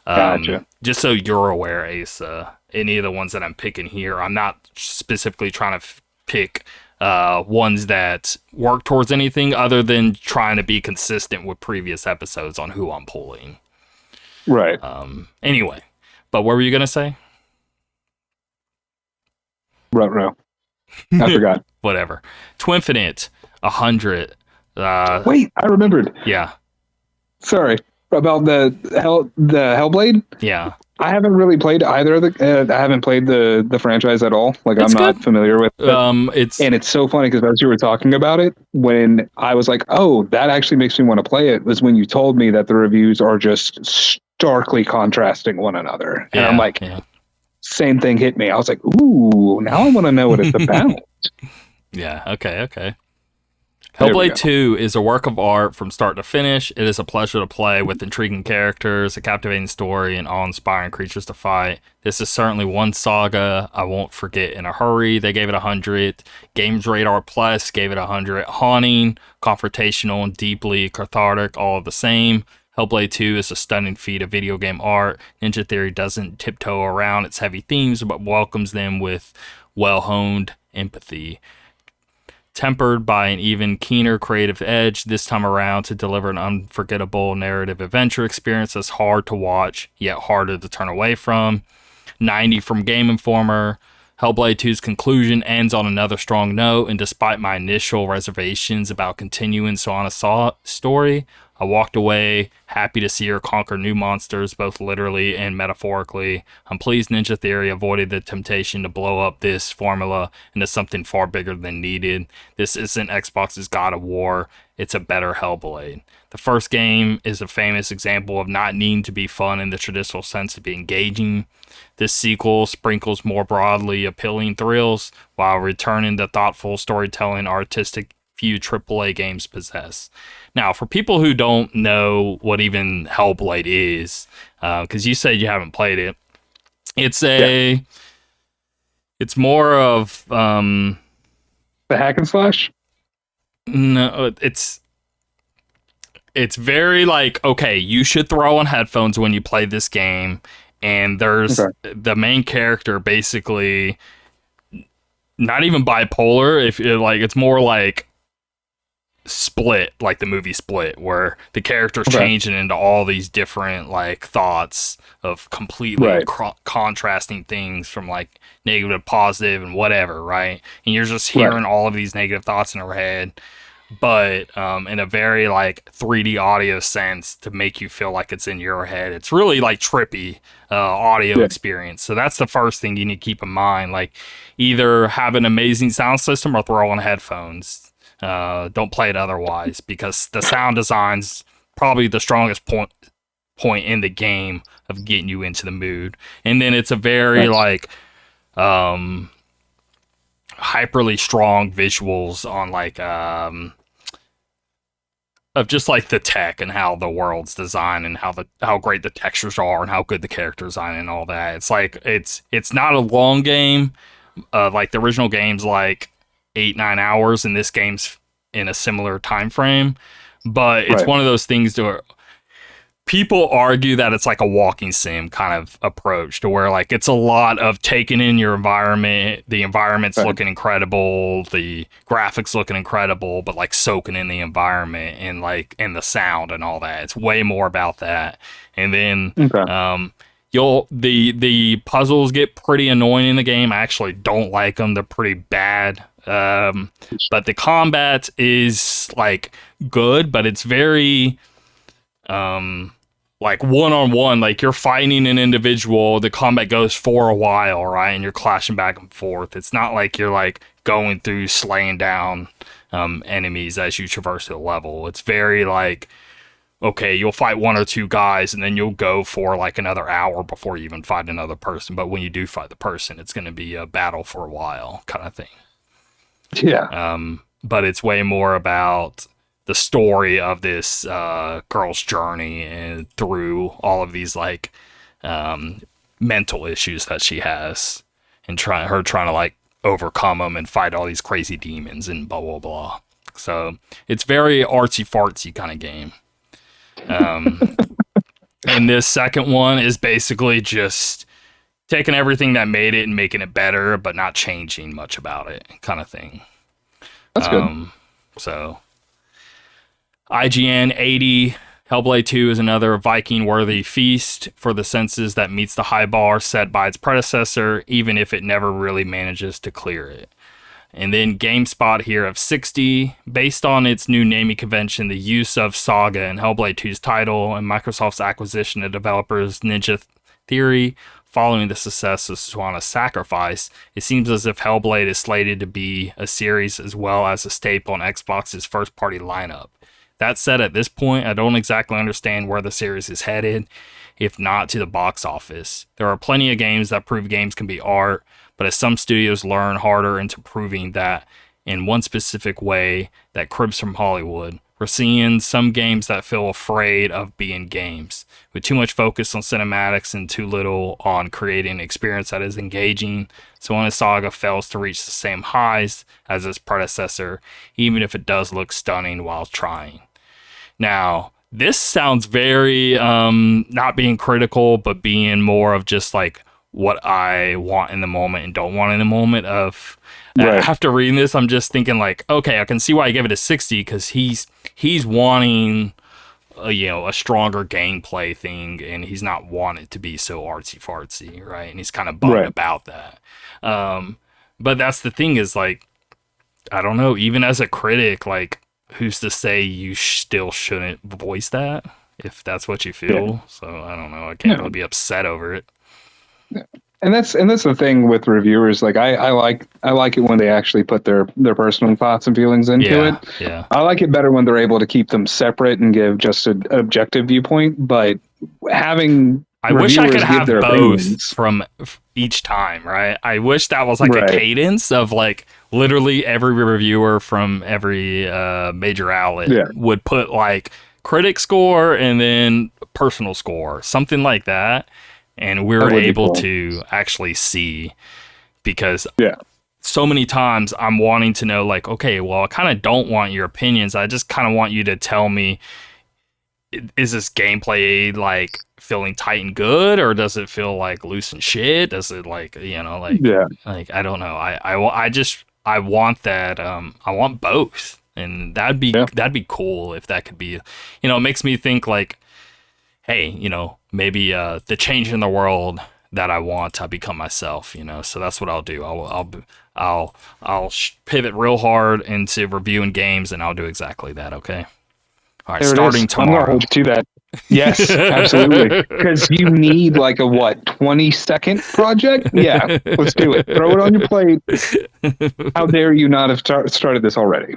Gotcha. just so you're aware, Asa, any of the ones that I'm picking here, I'm not specifically trying to pick ones that work towards anything other than trying to be consistent with previous episodes on who I'm pulling. Right. Anyway, but what were you going to say? Ruh-roh. I forgot. Whatever. Twinfinite, 100. Wait, I remembered. Yeah. Sorry about the Hellblade. Yeah. I haven't really played either of the. I haven't played the franchise at all. Like It's I'm not familiar with it. It's And it's so funny because as you were talking about it, when I was like, "Oh, that actually makes me want to play it," was when you told me that the reviews are just starkly contrasting one another, and I'm like, same thing hit me. I was like, "Ooh, now I want to know what it's about." Yeah. Okay. There we go. Hellblade 2 is a work of art from start to finish. It is a pleasure to play with intriguing characters, a captivating story, and awe-inspiring creatures to fight. This is certainly one saga I won't forget in a hurry. They gave it 100. Games Radar Plus gave it 100. Haunting, confrontational, and deeply cathartic, all the same. Hellblade 2 is a stunning feat of video game art. Ninja Theory doesn't tiptoe around its heavy themes, but welcomes them with well-honed empathy. Tempered by an even keener creative edge this time around to deliver an unforgettable narrative adventure experience that's hard to watch, yet harder to turn away from. 90 from Game Informer. Hellblade 2's conclusion ends on another strong note, and despite my initial reservations about continuing Senua story, I walked away happy to see her conquer new monsters, both literally and metaphorically. I'm pleased Ninja Theory avoided the temptation to blow up this formula into something far bigger than needed. This isn't Xbox's God of War, it's a better Hellblade. The first game is a famous example of not needing to be fun in the traditional sense to be engaging. This sequel sprinkles more broadly appealing thrills while returning the thoughtful storytelling artistic few AAA games possess. Now, for people who don't know what even Hellblade is, because you said you haven't played it, it's more of the hack and slash. No, it's very like, okay, you should throw on headphones when you play this game, and there's the main character basically not even bipolar. If like it's more like Split, like the movie Split, where the character's changing into all these different like thoughts of completely contrasting things from like negative to positive and whatever, right? And you're just hearing all of these negative thoughts in her head, but in a very like 3D audio sense to make you feel like it's in your head. It's really like trippy audio experience. So that's the first thing you need to keep in mind. Like either have an amazing sound system or throw on headphones. Don't play it otherwise, because the sound design's probably the strongest point in the game of getting you into the mood. And then it's a very like hyperly strong visuals on like of just like the tech and how the world's designed and how great the textures are and how good the character design and all that. It's like it's not a long game. Like the original game's like 8-9 hours, and this game's in a similar time frame, but it's one of those things to people argue that it's like a walking sim kind of approach, to where like it's a lot of taking in your environment. The environment's looking incredible, the graphics looking incredible, but like soaking in the environment and like and the sound and all that. It's way more about that. And then the puzzles get pretty annoying in the game. I actually don't like them. They're pretty bad. But the combat is like good, but it's very like one-on-one. Like you're fighting an individual, the combat goes for a while, right? And you're clashing back and forth. It's not like you're like going through slaying down enemies as you traverse the level. It's very like okay, you'll fight one or two guys and then you'll go for like another hour before you even fight another person. But when you do fight the person, it's going to be a battle for a while kind of thing. Yeah. But it's way more about the story of this girl's journey and through all of these like mental issues that she has, and trying to like overcome them and fight all these crazy demons and blah blah blah. So it's very artsy fartsy kind of game. And this second one is basically just taking everything that made it and making it better, but not changing much about it, kind of thing. That's good. So, IGN 80, Hellblade 2 is another Viking-worthy feast for the senses that meets the high bar set by its predecessor, even if it never really manages to clear it. And then GameSpot here of 60, based on its new naming convention, the use of Saga in Hellblade 2's title, and Microsoft's acquisition of developers Ninja Theory, following the success of Senua Sacrifice, it seems as if Hellblade is slated to be a series as well as a staple in Xbox's first-party lineup. That said, at this point, I don't exactly understand where the series is headed, if not to the box office. There are plenty of games that prove games can be art, but as some studios learn harder into proving that in one specific way that cribs from Hollywood, we're seeing some games that feel afraid of being games, with too much focus on cinematics and too little on creating an experience that is engaging. So when a Saga fails to reach the same highs as its predecessor, even if it does look stunning while trying. Now, this sounds very not being critical, but being more of just like what I want in the moment and don't want in the moment. Of Right. after reading this, I'm just thinking like, okay, I can see why I give it a 60, because he's wanting a stronger gameplay thing, and he's not wanting to be so artsy fartsy, right? And he's kind of bummed Right. about that. But that's the thing, is like, I don't know, even as a critic, like, who's to say you still shouldn't voice that if that's what you feel? Yeah. So I don't know. I can't Yeah. really be upset over it. And that's the thing with reviewers. Like I like it when they actually put their personal thoughts and feelings into it. Yeah. I like it better when they're able to keep them separate and give just an objective viewpoint. But having I wish I could reviewers give have their both opinions, from each time, right? I wish that was like a Right. cadence of like literally every reviewer from every major outlet Yeah. would put like critic score and then personal score, something like that. And we That were would be able cool. to actually see, because Yeah. so many times I'm wanting to know, like, okay, well, I kind of don't want your opinions. I just kind of want you to tell me, is this gameplay like feeling tight and good, or does it feel like loose and shit? Does it like, Yeah. like I don't know. I want that. I want both, and that'd be cool if that could be. It makes me think like, hey, maybe the change in the world that I want, I become myself. So that's what I'll do. I'll pivot real hard into reviewing games, and I'll do exactly that. Okay. All right, There it starting is. I'm tomorrow. gonna hold you to that. Yes, absolutely. Because you need like a 20-second project? Yeah, let's do it. Throw it on your plate. How dare you not have started this already?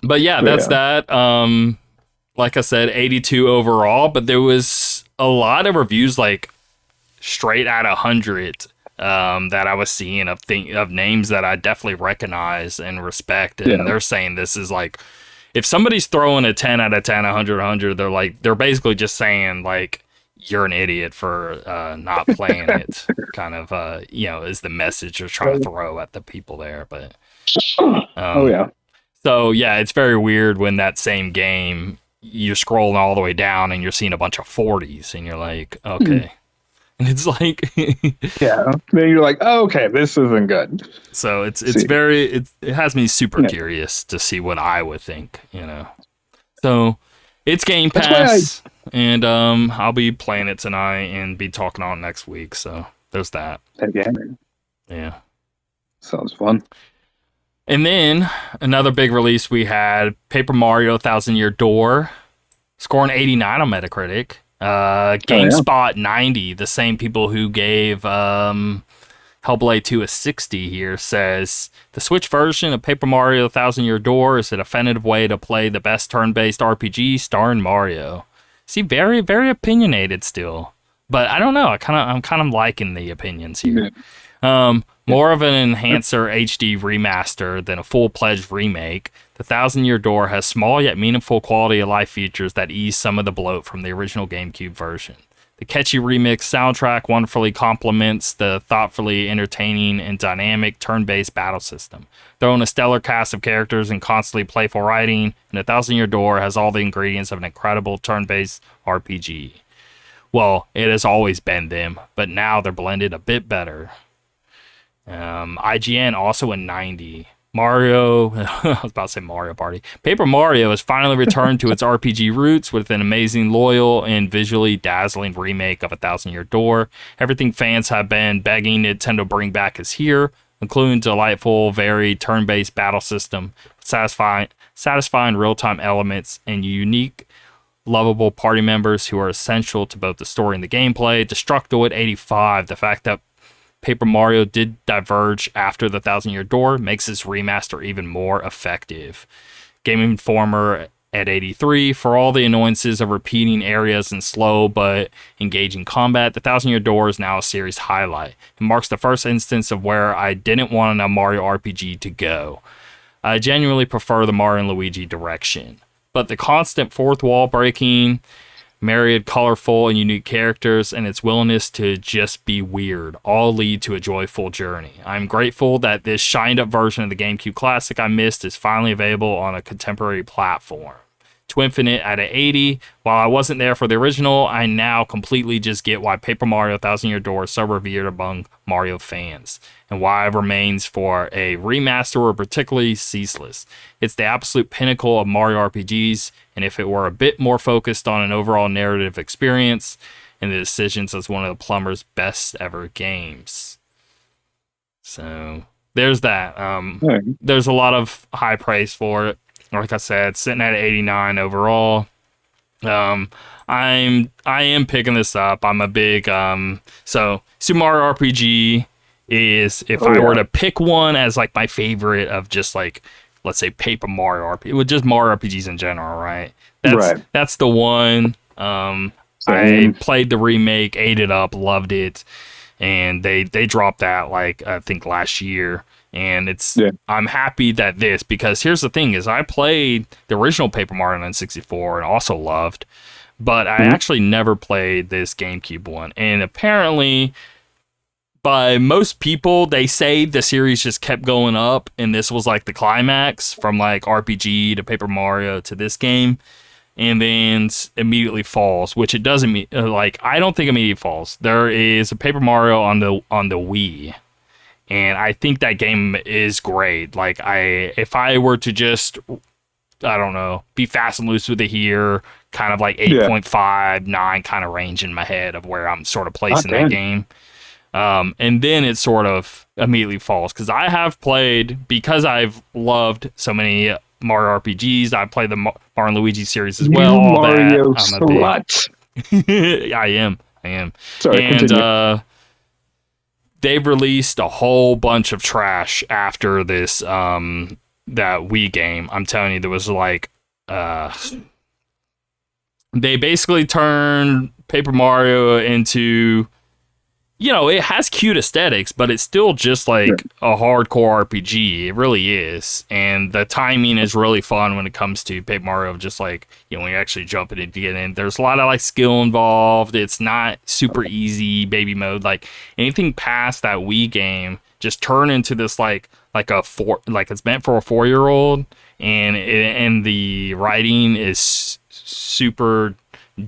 But yeah, that's that. Like I said, 82 overall, but there was a lot of reviews like straight at 100 that I was seeing of names that I definitely recognize and respect, and they're saying this is like, if somebody's throwing a 10 out of 10, 100, they're basically just saying like, you're an idiot for not playing it, kind of is the message they're trying to throw at the people there. But so yeah, it's very weird when that same game, you're scrolling all the way down and you're seeing a bunch of 40s, and you're like, okay. And it's like, then you're like, oh, okay, this isn't good. So it has me super curious to see what I would think, So it's Game Pass, and I'll be playing it tonight and be talking on it next week. So there's that. Yeah. Sounds fun. And then another big release we had, Paper Mario Thousand Year Door, scoring 89 on Metacritic. GameSpot 90, the same people who gave Hellblade 2 is 60 here says the Switch version of Paper Mario: Thousand Year Door is a definitive way to play the best turn-based RPG starring Mario. See, very very opinionated still, but I don't know. I'm kind of liking the opinions here. More of an enhancer HD remaster than a full-fledged remake. The Thousand Year Door has small yet meaningful quality of life features that ease some of the bloat from the original GameCube version. The catchy remix soundtrack wonderfully complements the thoughtfully entertaining and dynamic turn-based battle system. Throw in a stellar cast of characters and constantly playful writing, and The Thousand Year Door has all the ingredients of an incredible turn-based RPG. Well, it has always been them, but now they're blended a bit better. IGN also in 90. Mario, I was about to say Mario Party. Paper Mario has finally returned to its RPG roots with an amazing, loyal, and visually dazzling remake of A Thousand Year Door. Everything fans have been begging Nintendo bring back is here, including delightful, varied turn-based battle system, satisfying real-time elements, and unique, lovable party members who are essential to both the story and the gameplay. Destructoid 85, the fact that Paper Mario did diverge after the Thousand Year Door makes this remaster even more effective. Game Informer at 83, for all the annoyances of repeating areas and slow but engaging combat, the Thousand Year Door is now a series highlight. It marks the first instance of where I didn't want a Mario RPG to go. I genuinely prefer the Mario and Luigi direction, but the constant fourth wall breaking, myriad colorful and unique characters, and its willingness to just be weird all lead to a joyful journey. I'm grateful that this shined up version of the GameCube classic I missed is finally available on a contemporary platform. To Infinite at an 80, while I wasn't there for the original, I now completely just get why Paper Mario: Thousand Year Door is so revered among Mario fans, and why it remains for a remaster or particularly ceaseless. It's the absolute pinnacle of Mario RPGs, and if it were a bit more focused on an overall narrative experience and the decisions as one of the plumber's best ever games. So there's that. There's a lot of high praise for it. Like I said, sitting at 89 overall. I am picking this up. I'm a big so Super Mario RPG is, if I were to pick one as like my favorite of just like, let's say Paper Mario RPG, with just Mario RPGs in general, right? That's the one. I played the remake, ate it up, loved it, and they dropped that like I think last year. And I'm happy that because here's the thing is I played the original Paper Mario on 64 and also loved, but I actually never played this GameCube one. And apparently by most people, they say the series just kept going up and this was like the climax from like RPG to Paper Mario to this game, and then immediately falls, which it doesn't mean, like, I don't think immediately falls. There is a Paper Mario on the Wii, and I think that game is great. Like, if I were to just, I don't know, be fast and loose with it here, kind of like 8.5, 9 kind of range in my head of where I'm sort of placing that game. And then it sort of immediately falls. Because I have played, because I've loved so many Mario RPGs, I've played the Mario and Luigi series as well. Mario slut. I am. Sorry, and continue. They've released a whole bunch of trash after this that Wii game. I'm telling you, there was like they basically turned Paper Mario into, you know, it has cute aesthetics, but it's still just like a hardcore RPG. It really is. And the timing is really fun when it comes to Paper Mario, just like, you know, when you actually jump in and get in. There's a lot of like skill involved. It's not super easy baby mode. Like anything past that Wii game just turn into this like it's meant for a 4-year-old, and the writing is super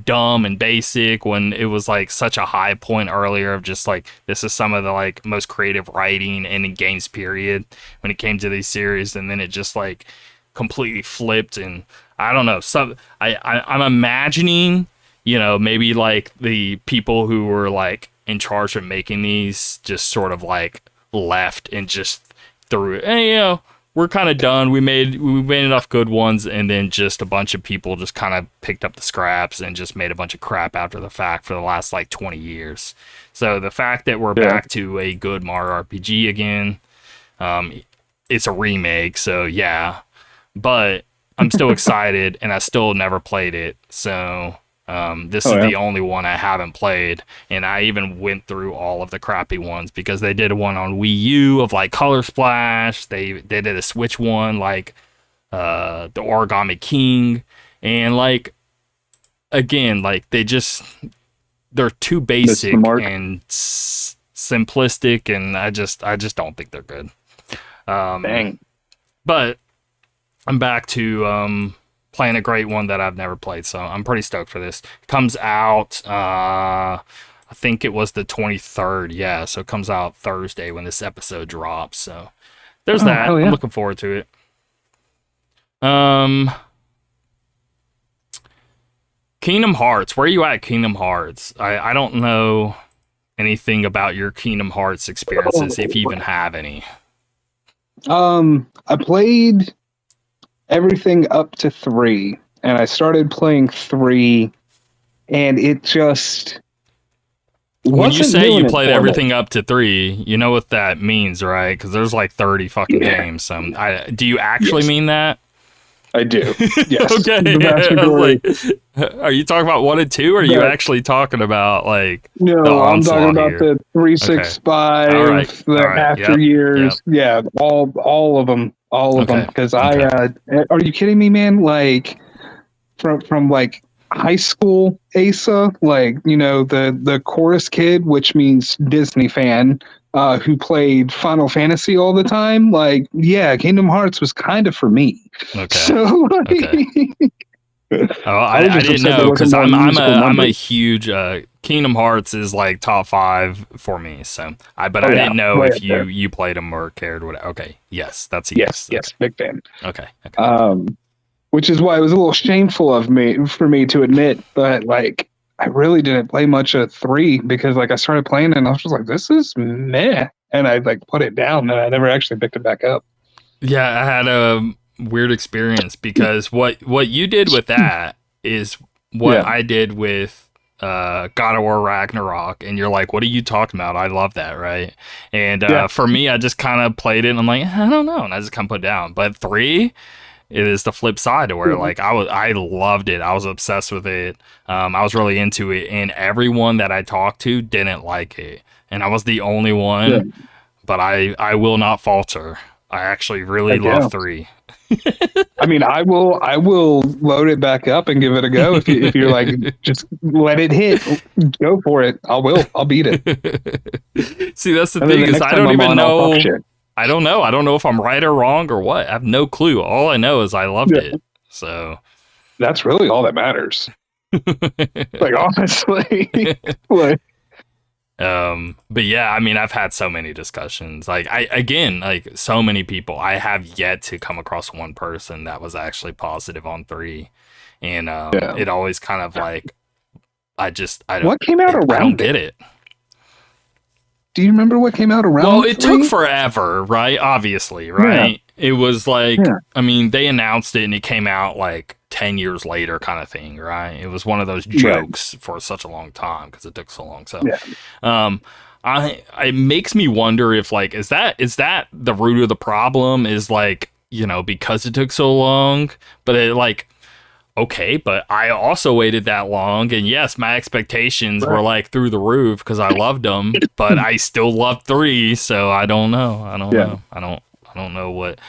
dumb and basic when it was like such a high point earlier of just like, this is some of the like most creative writing in games period when it came to these series, and then it just like completely flipped. And I don't know, I'm imagining, you know, maybe like the people who were like in charge of making these just sort of like left and just threw it, and, you know, we're kind of done. We made enough good ones, and then just a bunch of people just kind of picked up the scraps and just made a bunch of crap after the fact for the last like 20 years. So the fact that we're back to a good Mario RPG again, it's a remake, so yeah. But I'm still excited, and I still never played it, so this is the only one I haven't played, and I even went through all of the crappy ones because they did one on Wii U of like Color Splash. They did a Switch one like the Origami King, and like again, like they're too basic and simplistic, and I just don't think they're good. Dang. But I'm back to playing a great one that I've never played, so I'm pretty stoked for this. It comes out, I think it was the 23rd, yeah, so it comes out Thursday when this episode drops, so there's that. Yeah. I'm looking forward to it. Kingdom Hearts, where are you at, Kingdom Hearts? I don't know anything about your Kingdom Hearts experiences, if you even have any. I played everything up to 3, and I started playing 3, and it just when you say you played everything up to 3, you know what that means, right? Because there's like 30 fucking games. So do you actually mean that? I do. Yes. Okay. I was like, are you talking about 1 and 2, or are you actually talking about like no? I'm talking about the 365, the after years. Yeah, all of them. All of them, because are you kidding me, man? Like from like high school ASA, like, you know, the chorus kid, which means Disney fan, who played Final Fantasy all the time. Like, yeah, Kingdom Hearts was kind of for me. Okay. So, I didn't know, because I'm a huge Kingdom Hearts is like top 5 for me. So I didn't know if you played them or cared. Whatever. Okay, yes, that's a yes. Yes, big fan. Okay. Which is why it was a little shameful for me to admit, but like I really didn't play much of 3 because like I started playing and I was just like, this is meh, and I like put it down and I never actually picked it back up. Yeah, I had a weird experience because what you did with that is what I did with God of War Ragnarok, and you're like, what are you talking about? I love that, right? And for me, I just kind of played it and I'm like, I don't know, and I just kind of put it down. But 3, it is the flip side to where like I loved it. I was obsessed with it. I was really into it, and everyone that I talked to didn't like it, and I was the only one. Yeah. But I will not falter. I actually really love 3. I mean, I will load it back up and give it a go. If you're like, just let it hit, go for it. I'll beat it. See, that's the thing, is I don't even know. I don't know. I don't know if I'm right or wrong or what. I have no clue. All I know is I loved it. So that's really all that matters. Like, honestly. Like, but yeah, I mean, I've had so many discussions. Like like so many people. I have yet to come across one person that was actually positive on 3. And it always kind of like I don't what came out around I don't get it. Do you remember what came out around? Well, it took forever, right? Obviously, right? Yeah. It was like, I mean, they announced it and it came out like 10 years later kind of thing, right? It was one of those jokes for such a long time because it took so long. So, it makes me wonder if like, is that the root of the problem, is like, you know, because it took so long, but it like, okay, but I also waited that long, and yes, my expectations were like through the roof because I loved them, but I still loved 3, so I don't know. I don't know what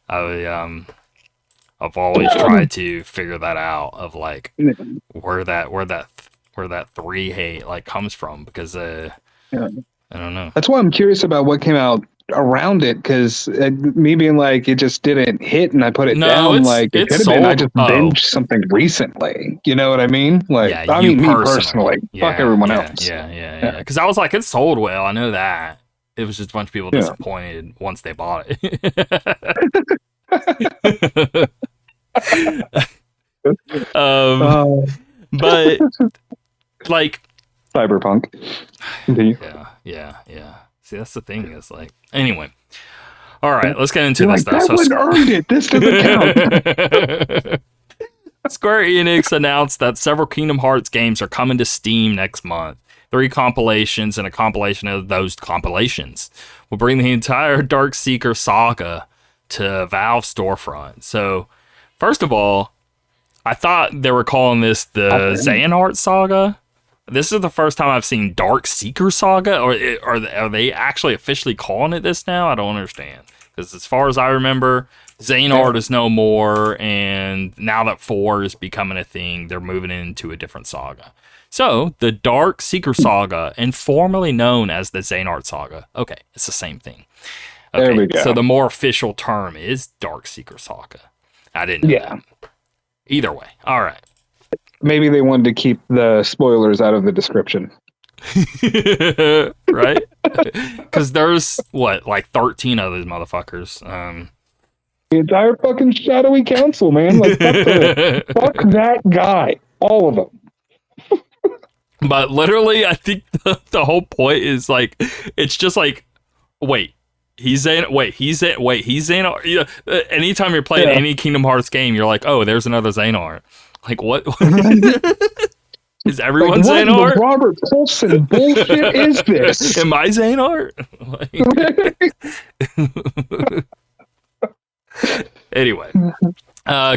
I've always tried to figure that out, of like where that 3 hate like comes from, because I don't know. That's why I'm curious about what came out around it, because me being like, it just didn't hit and I put it down, like it could have been I just binged something recently, you know what I mean? Like, I mean, me personally, fuck everyone else. Yeah, because I was like, it sold well, I know that. It was just a bunch of people disappointed once they bought it. But like Cyberpunk. Yeah. See, that's the thing, is like, anyway. All right, let's get into You're this like, though. that one earned it. This doesn't count. Square Enix announced that several Kingdom Hearts games are coming to Steam next month. 3 compilations and a compilation of those compilations will bring the entire Dark Seeker saga to Valve storefront. So, first of all, I thought they were calling this the Xehanort saga. This is the first time I've seen Dark Seeker saga, or are they actually officially calling it this now? I don't understand. Because as far as I remember, Xehanort is no more, and now that 4 is becoming a thing, they're moving into a different saga. So, the Dark Seeker saga, and formerly known as the Xehanort saga. Okay, it's the same thing. Okay, There we go. so the more official term is Dark Seeker saga. I didn't know that. Either way, all right. Maybe they wanted to keep the spoilers out of the description. Right? Because there's, like 13 of those motherfuckers. The entire fucking shadowy council, man. Like, fuck that guy. All of them. But literally, I think the whole point is like, it's just like, he's in. Yeah, anytime you're playing any Kingdom Hearts game, you're like, oh, there's another Xehanort. Like, what? Is everyone like, Xehanort? What Robert Coulson bullshit is this? Am I Xehanort? Anyway.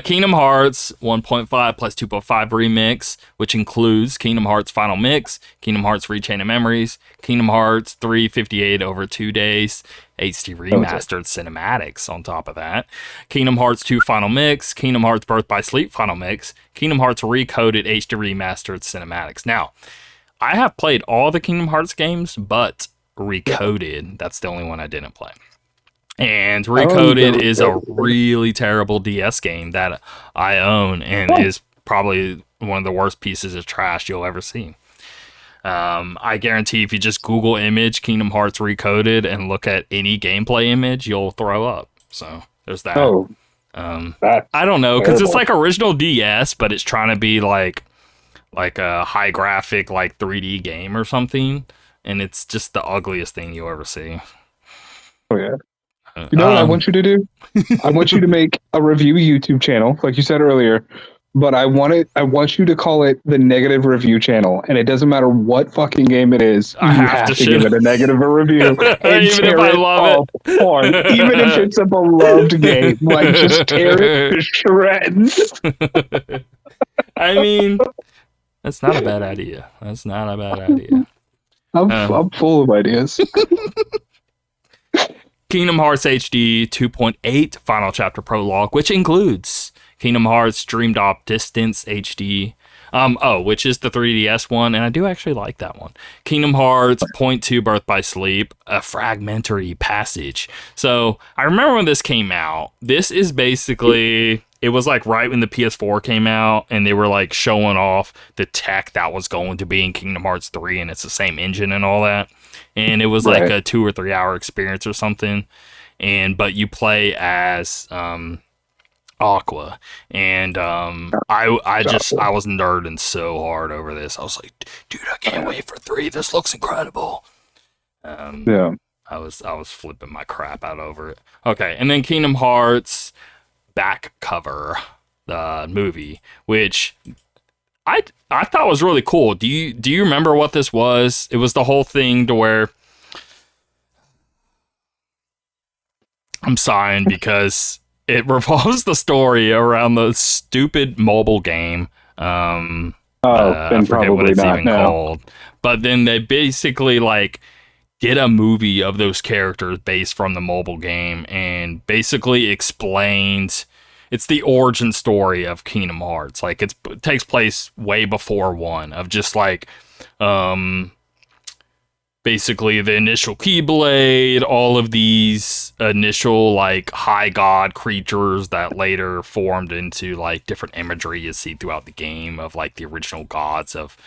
Kingdom Hearts 1.5 plus 2.5 remix, which includes Kingdom Hearts Final Mix, Kingdom Hearts Rechain of Memories, Kingdom Hearts 358 over 2 days, HD remastered cinematics on top of that, Kingdom Hearts 2 Final Mix, Kingdom Hearts Birth by Sleep Final Mix, Kingdom Hearts Recoded HD remastered cinematics. Now, I have played all the Kingdom Hearts games, but Recoded, that's the only one I didn't play. And Recoded is a really terrible DS game that I own and is probably one of the worst pieces of trash you'll ever see. I guarantee if you just Google image Kingdom Hearts Recoded and look at any gameplay image, you'll throw up. So there's that. I don't know, because it's like original DS, but it's trying to be like a high graphic, like 3D game or something. And it's just the ugliest thing you'll ever see. Oh, yeah. You know what I want you to do? I want you to make a review YouTube channel, like you said earlier, but I want you to call it the Negative Review Channel, and it doesn't matter what fucking game it is, you have to give it a negative review. And even if I love it. Apart. Even if it's a beloved game, like just tear it to shreds. I mean, that's not a bad idea. I'm full of ideas. Kingdom Hearts HD 2.8 Final Chapter Prologue, which includes Kingdom Hearts Dream Drop Distance HD, which is the 3DS one, and I do actually like that one. Kingdom Hearts .2 Birth by Sleep, a fragmentary passage. So I remember when this came out. This is basically, it was like right when the PS4 came out, and they were like showing off the tech that was going to be in Kingdom Hearts 3, and it's the same engine and all that. And it was like a 2 or 3 hour experience or something. But you play as Aqua, and I was nerding so hard over this. I was like, dude, I can't wait for 3. This looks incredible. I was flipping my crap out over it. Okay, and then Kingdom Hearts back cover, the movie, which I thought was really cool. Do you remember what this was? It was the whole thing to where I'm sighing because it revolves the story around the stupid mobile game. I forget what it's even called. But then they basically like did a movie of those characters based from the mobile game and basically explained. It's the origin story of Kingdom Hearts. Like it takes place way before 1, of just like basically the initial Keyblade, all of these initial like high god creatures that later formed into like different imagery you see throughout the game of like the original gods of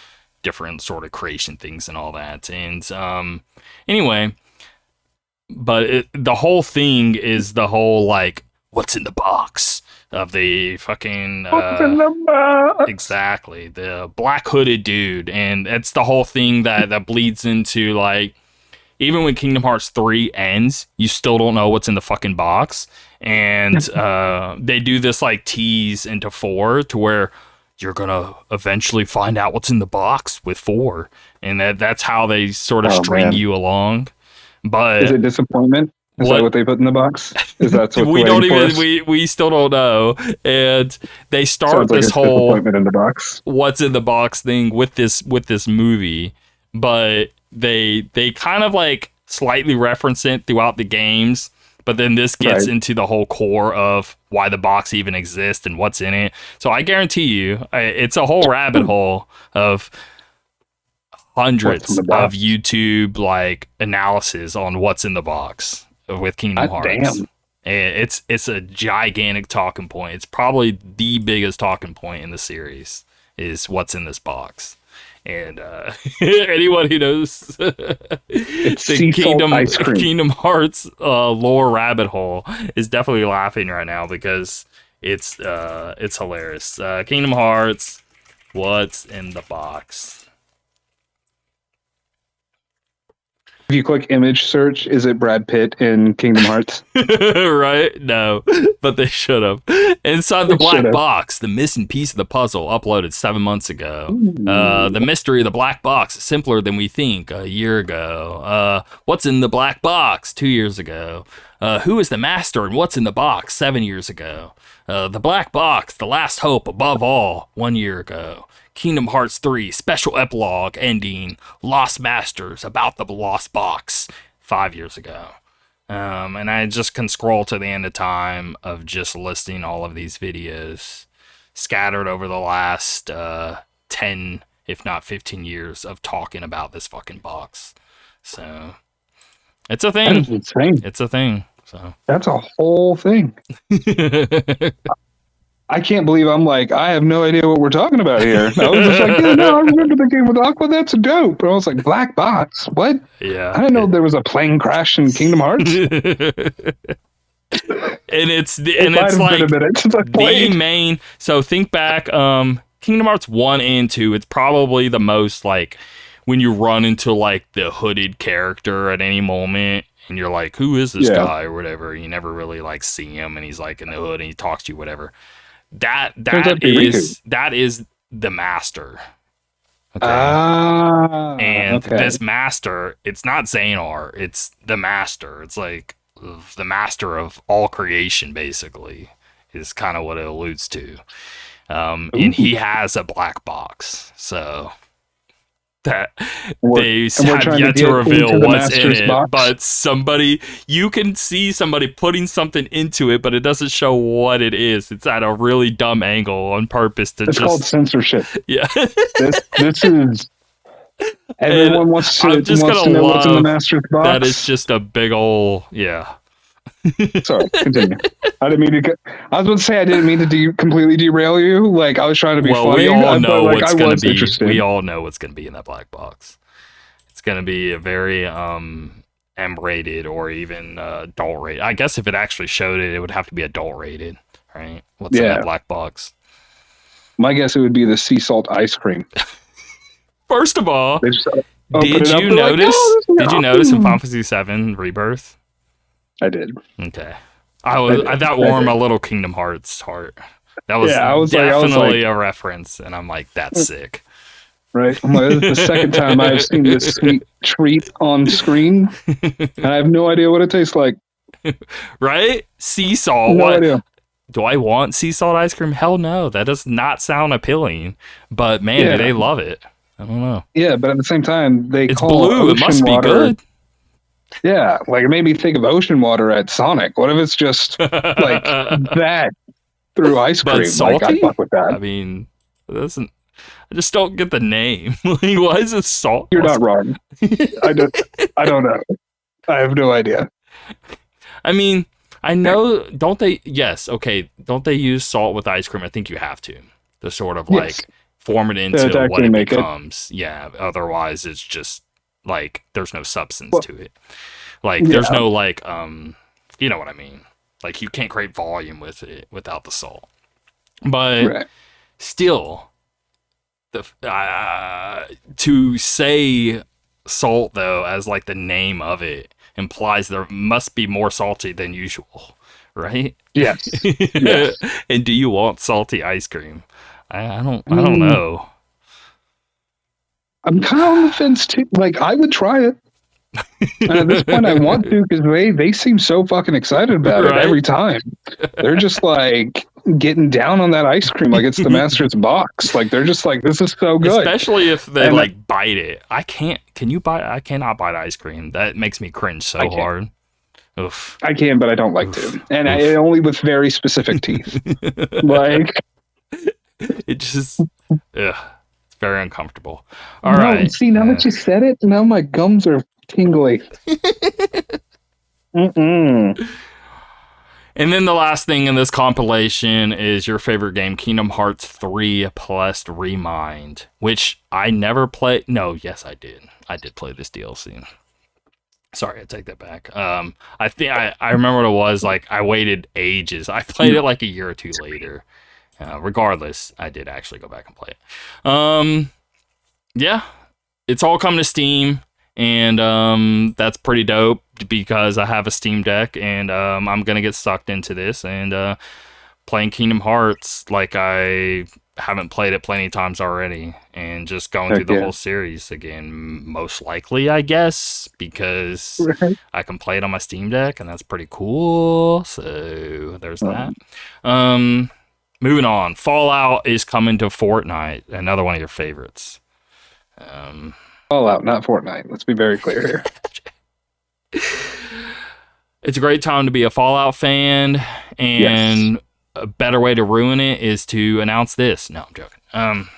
different sort of creation things and all that. And anyway, but the whole thing is the whole like what's in the box of the fucking exactly, the black hooded dude, and it's the whole thing that bleeds into like even when Kingdom Hearts 3 ends, you still don't know what's in the fucking box. And they do this like tease into 4 to where you're gonna eventually find out what's in the box with 4, and that's how they sort of string you along. But is it disappointment? Is that what they put in the box? Is that what we don't even we still don't know? And they start this whole disappointment in the box. What's in the box thing with this movie, but they kind of like slightly reference it throughout the games. But then this gets into the whole core of why the box even exists and what's in it. So I guarantee you, it's a whole rabbit hole of hundreds of YouTube like analysis on what's in the box with Kingdom Hearts. Damn. It's a gigantic talking point. It's probably the biggest talking point in the series is what's in this box. And anyone who knows the Kingdom Hearts lore rabbit hole is definitely laughing right now because it's hilarious. Kingdom Hearts, what's in the box? If you click image search, is it Brad Pitt in Kingdom Hearts? Right? No, but they should have. Inside the black box, the missing piece of the puzzle, uploaded 7 months ago. The mystery of the black box is simpler than we think. A year ago. What's in the black box? 2 years ago. Who is the master and what's in the box? 7 years ago. The black box, the last hope above all. 1 year ago. Kingdom Hearts 3 special epilogue ending Lost Masters about the lost box 5 years ago. And I just can scroll to the end of time of just listing all of these videos scattered over the last 10, if not 15 years of talking about this fucking box. So it's a thing. It's a thing. So that's a whole thing. I can't believe I have no idea what we're talking about here. I was just like, yeah, no, I remember the game with Aqua. That's dope. And I was like, black box? What? Yeah. I didn't know there was a plane crash in Kingdom Hearts. And it's like the main. So think back, Kingdom Hearts 1 and 2, it's probably the most like when you run into like the hooded character at any moment. And you're like, who is this guy or whatever? You never really like see him, and he's like in the hood and he talks to you, whatever. That is the master. Okay. And this master, it's not Xehanort, it's the master. It's like the master of all creation, basically, is kind of what it alludes to. And he has a black box, so that they have yet to reveal what's in it, but you can see somebody putting something into it, but it doesn't show what it is. It's at a really dumb angle on purpose to it's called censorship. Yeah. this is everyone wants to know what's in the master's box. That is just a big old Sorry, continue. I didn't mean to. I was about to say I didn't mean to completely derail you. Like I was trying to be funny. We all know what's going to be. We all know what's going to be in that black box. It's going to be a very M-rated or even adult rated. I guess if it actually showed it, it would have to be adult rated, right? What's in that black box? My guess it would be the sea salt ice cream. First of all, did you notice? Did you notice in Final Fantasy VII Rebirth? I did. Okay. That warmed my little Kingdom Hearts heart. That was definitely a reference, and I'm like, that's sick. Right. This is the second time I've seen this sweet treat on screen, and I have no idea what it tastes like. Right? Sea salt. No idea. Do I want sea salt ice cream? Hell no. That does not sound appealing. But man, do they love it. I don't know. Yeah, but at the same time, it's call blue. It must water. Be good. Yeah, like it made me think of ocean water at Sonic. What if it's just like that through ice cream? But salty? Like, I fuck with that. I mean, I just don't get the name. Like, why is it salt? You're not wrong. I don't know. I have no idea. I mean, I know. Don't they? Yes. Okay. Don't they use salt with ice cream? I think you have to sort of like form it into what it becomes. Yeah. Otherwise, it's just. Like there's no substance to it. Like there's no like you know what I mean. Like you can't create volume with it without the salt. But still, to say salt though, as like the name of it implies, there must be more salty than usual, right? Yes. Yes. And do you want salty ice cream? I I don't mean, know. I'm kind of on the fence too. Like, I would try it. And at this point, I want to because they seem so fucking excited about it Right? every time. They're just like getting down on that ice cream like it's the master's box. Like they're just like, this is so good. Especially if they And like bite it. I can't. Can you bite? I cannot bite ice cream. That makes me cringe I so can, hard. Oof. I can, but I don't like Oof. to, and Oof. only with very specific teeth. Like, It just. Ugh. It's very uncomfortable. All no, right. see, now that you said it, now my gums are tingly. Mm-mm. And then the last thing in this compilation is your favorite game, Kingdom Hearts 3 plus Remind, which I never played. No, yes, I did. I did play this DLC. Sorry, I take that back. I think I remember what it was. Like, I waited ages. I played it like a year or two later. Regardless, I did actually go back and play it. Yeah, it's all coming to Steam, and that's pretty dope because I have a Steam Deck, and I'm gonna get sucked into this and playing Kingdom Hearts like I haven't played it plenty of times already, and just going through Heck the yeah. whole series again. Most likely, I guess, because Right. I can play it on my Steam Deck, and that's pretty cool. So there's that. Um, Moving on, Fallout is coming to Fortnite, another one of your favorites. Um, Fallout, not Fortnite. Let's be very clear here. it's a great time to be a Fallout fan, Yes. and a better way to ruin it is to announce this. No, I'm joking.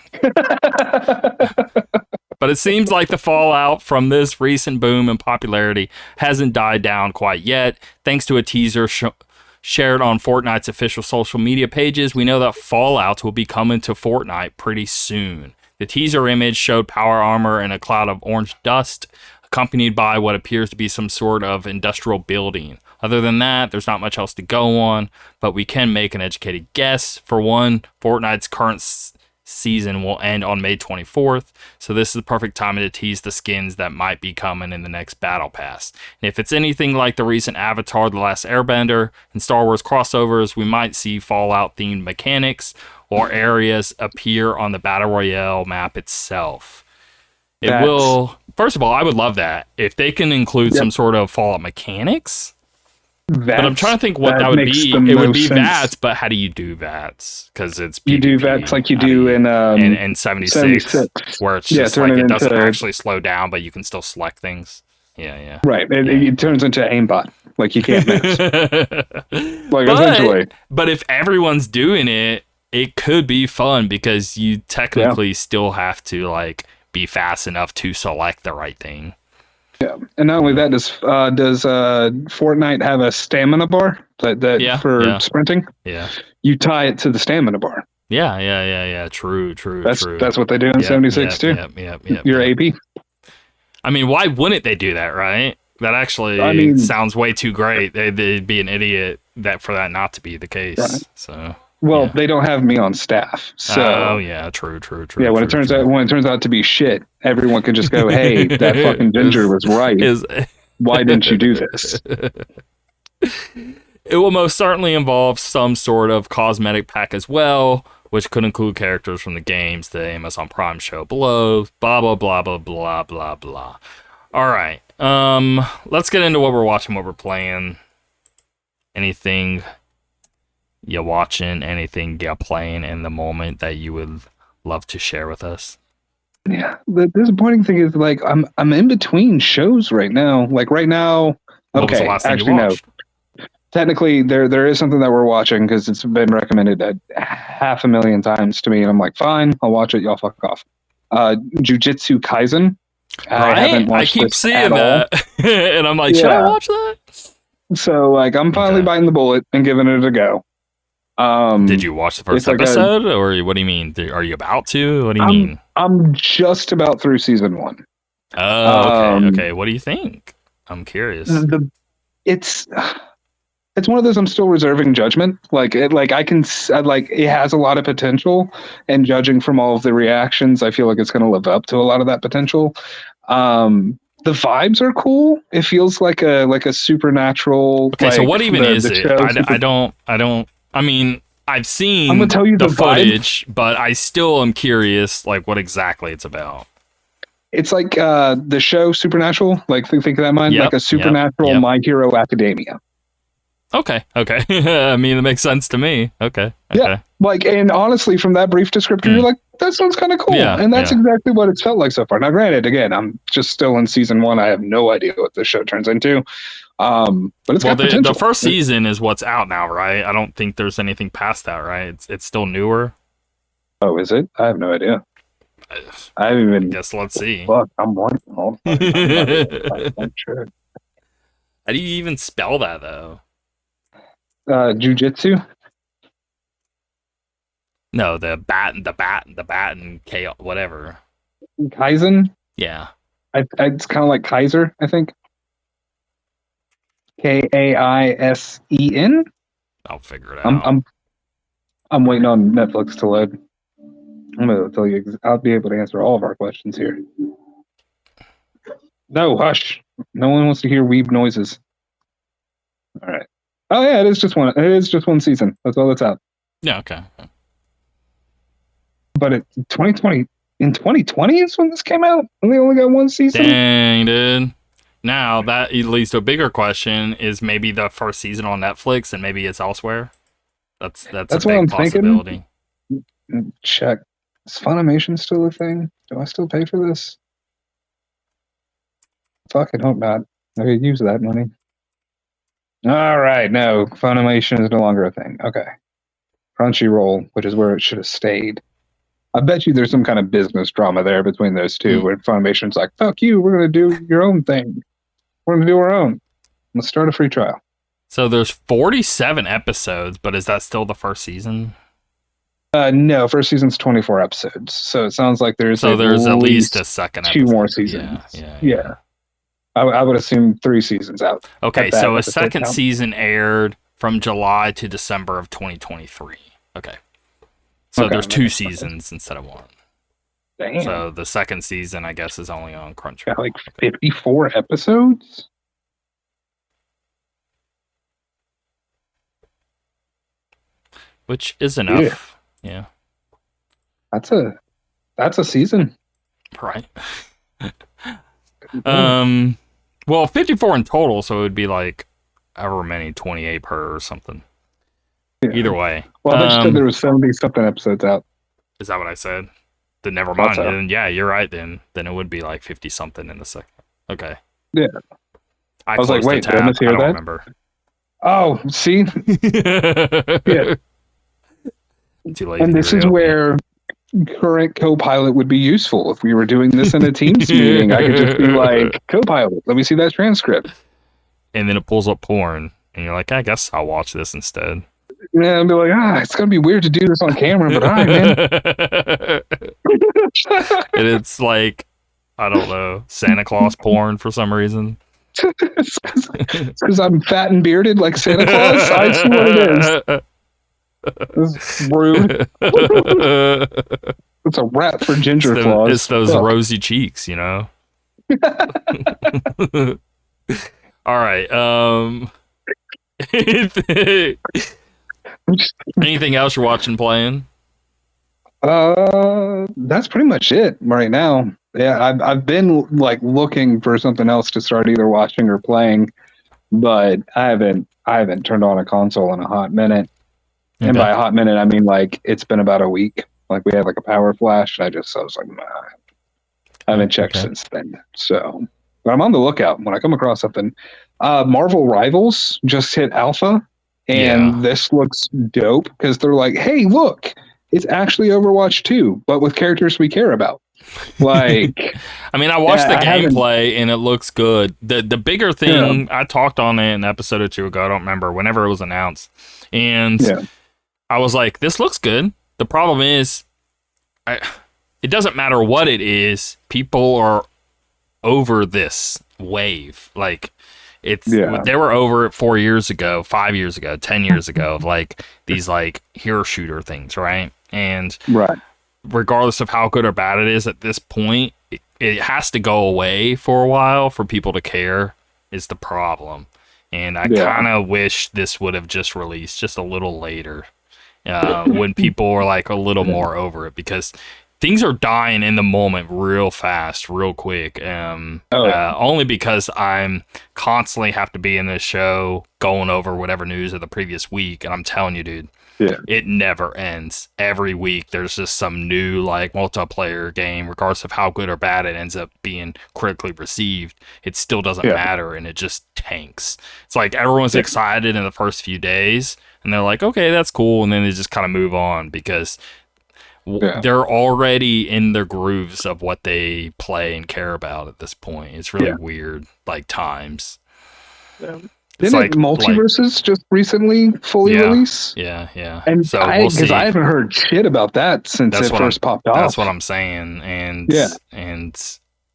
But it seems like the fallout from this recent boom in popularity hasn't died down quite yet. Thanks to a teaser shared on Fortnite's official social media pages, we know that Fallout will be coming to Fortnite pretty soon. The teaser image showed power armor and a cloud of orange dust, accompanied by what appears to be some sort of industrial building. Other than that, there's not much else to go on, but we can make an educated guess. For one, Fortnite's current season will end on May 24th, so this is the perfect time to tease the skins that might be coming in the next Battle Pass. And if it's anything like the recent Avatar: The Last Airbender and Star Wars crossovers, we might see Fallout-themed mechanics or areas appear on the Battle Royale map itself. It That's will... First of all, I would love that. If they can include Yep. some sort of Fallout mechanics, but I'm trying to think what that that would makes be. the It would most be sense. VATS, but how do you do VATS? Because it's You do PvP. VATS like you How do in in 76, 76. where it's Yeah, just turn like it it doesn't into actually slow down, but you can still select things. Yeah, yeah. right. It, Yeah. it turns into aimbot. Like you can't miss. Like but essentially. but if everyone's doing it, it could be fun because you technically still have to like be fast enough to select the right thing. And not only that, does Fortnite have a stamina bar Yeah, for yeah, sprinting? yeah. You tie it to the stamina bar. Yeah. True. That's what they do in 76 too. Yep. Your AP. I mean, why wouldn't they do that, right? That I actually mean, sounds way too great. They'd be an idiot for that not to be the case. right. So, Well, yeah. they don't have me on staff, so Oh yeah, true. yeah. When it turns out to be shit, everyone can just go, "Hey, that fucking ginger was right. Why didn't you do this?" It will most certainly involve some sort of cosmetic pack as well, which could include characters from the games the Amazon Prime show below. Blah blah blah blah blah blah blah. All right. Let's get into what we're watching, what we're playing. Anything you're watching, anything you're playing in the moment that you would love to share with us? Yeah, the disappointing thing is like I'm in between shows right now. Like right now, What was the okay, last thing actually you no. watched? Technically, there is something that we're watching because it's been recommended 500,000 times to me, and I'm like, fine, I'll watch it. Y'all fuck off. Jujutsu Kaisen. I haven't Right? I watched keep this seeing at all. that. And I'm like, should I Yeah. watch that? So like, I'm finally Okay. biting the bullet and giving it a go. Did you watch the first it's like episode, or what do you mean? Are you about to? What do you mean? I'm just about through season 1. Oh, okay. What do you think? I'm curious. It's one of those I'm still reserving judgment. Like it has a lot of potential, and judging from all of the reactions, I feel like it's going to live up to a lot of that potential. The vibes are cool. It feels like a supernatural. Okay, so like what even is the it? show. I don't. I mean, I've I'm seen gonna tell you the the vibe. footage, but I still am curious, like what exactly it's about. It's like the show Supernatural. Like think of that mind, like Yep, a yep, supernatural yep. My Hero Academia. Okay, okay. I mean, it makes sense to me. Okay, Yeah, okay. like, and honestly, from that brief description, you're Mm. like, that sounds kind of cool, Yeah, and that's yeah. exactly what it's felt like so far. Now, granted, again, I'm just still in season one. I have no idea what this show turns into, but it's Well, got the potential. first season is what's out now, right? I don't think there's anything past that, right? It's still newer. Oh, is it? I have no idea. I I haven't I even. guess let's see. Fuck, I'm one. Hold on, I'm not even. I'm sure. How do you even spell that though? Jujitsu. No, the bat, and K whatever. Kaizen. Yeah, It's kind of like Kaiser, I think. Kaisen. I'll figure it I'm out. I'm I'm waiting on Netflix to load. I'm gonna tell you. I'll be able to answer all of our questions here. No, hush. No one wants to hear weeb noises. All right. Oh yeah, it is just one. It is just one season. That's all that's out. Yeah, okay. But it 2020 in 2020 is when this came out, and they only got one season. Dang, dude. Now that leads to a bigger question: is maybe the first season on Netflix and maybe it's elsewhere? That's a That's what big I'm possibility. thinking. Check. Is Funimation still a thing? Do I still pay for this? Fucking hope not. I could use that money. All right, no, Funimation is no longer a thing. Okay. Crunchyroll, which is where it should have stayed. I bet you there's some kind of business drama there between those two, where Funimation's like, fuck you, we're going to do your own thing. We're going to do our own. Let's start a free trial. So there's 47 episodes, but is that still the first season? No, first season's 24 episodes. So it sounds like there's at least a second two episode. more seasons. Yeah. I would assume 3 seasons out. Okay, so a second season aired from July to December of 2023. Okay. So there's 2 seasons instead of 1. Damn. So the second season, I guess, is only on Crunchyroll. Got like 54 episodes? Which is enough. Yeah. That's a season. Right. Well, 54 in total, so it would be like however many, 28 per or something. Yeah. Either way. Well, I bet there was 70 something episodes out. Is that what I said? Then never mind. Then yeah, you're right. Then it would be like 50 something in the second. Okay. Yeah. I was like, wait, did I mishear that? Remember. Oh, see. Yeah. Too late. And this is where current Copilot would be useful. If we were doing this in a Teams meeting, I could just be like, Copilot, let me see that transcript. And then it pulls up porn, and you're like, I guess I'll watch this instead. Yeah, and be like, it's gonna be weird to do this on camera, but all right, man. And it's like, I don't know, Santa Claus porn for some reason. It's because I'm fat and bearded like Santa Claus. I see what it is. This is rude. It's a rap for Ginger Claus. It's those rosy cheeks, you know. All right. Anything else you're watching, playing? That's pretty much it right now. Yeah, I've been like looking for something else to start either watching or playing, but I haven't turned on a console in a hot minute. Okay. And by a hot minute, I mean like it's been about a week. Like we had like a power flash. I was like, nah. I haven't checked since then. So, but I'm on the lookout when I come across something. Marvel Rivals just hit alpha, and this looks dope because they're like, hey, look, it's actually Overwatch 2, but with characters we care about. Like, I mean, I watched the gameplay and it looks good. The bigger thing, I talked on it an episode or 2 ago. I don't remember, whenever it was announced, and I was like, this looks good. The problem is, it doesn't matter what it is. People are over this wave. Like, they were over it 4 years ago, 5 years ago, 10 years ago, of like these like hero shooter things, right? And regardless of how good or bad it is at this point, it has to go away for a while for people to care is the problem. And I Yeah. kind of wish this would have just released just a little later, when people were like a little more over it, because things are dying in the moment real fast, real quick. Oh yeah. Only because I'm constantly have to be in this show going over whatever news of the previous week, and I'm telling you, dude, Yeah. it never ends. Every week there's just some new like multiplayer game, regardless of how good or bad it ends up being critically received. It still doesn't Yeah. matter, and it just tanks. It's like everyone's Yeah. excited in the first few days, and they're like, okay, that's cool, and then they just kind of move on because Yeah. they're already in their grooves of what they play and care about at this point. It's really Yeah. weird, like times. Yeah. It's Didn't Multiverses just recently fully release? yeah. And So we'll because see. I haven't heard shit about that since That's it what first popped off. That's what I'm saying. And Yeah. and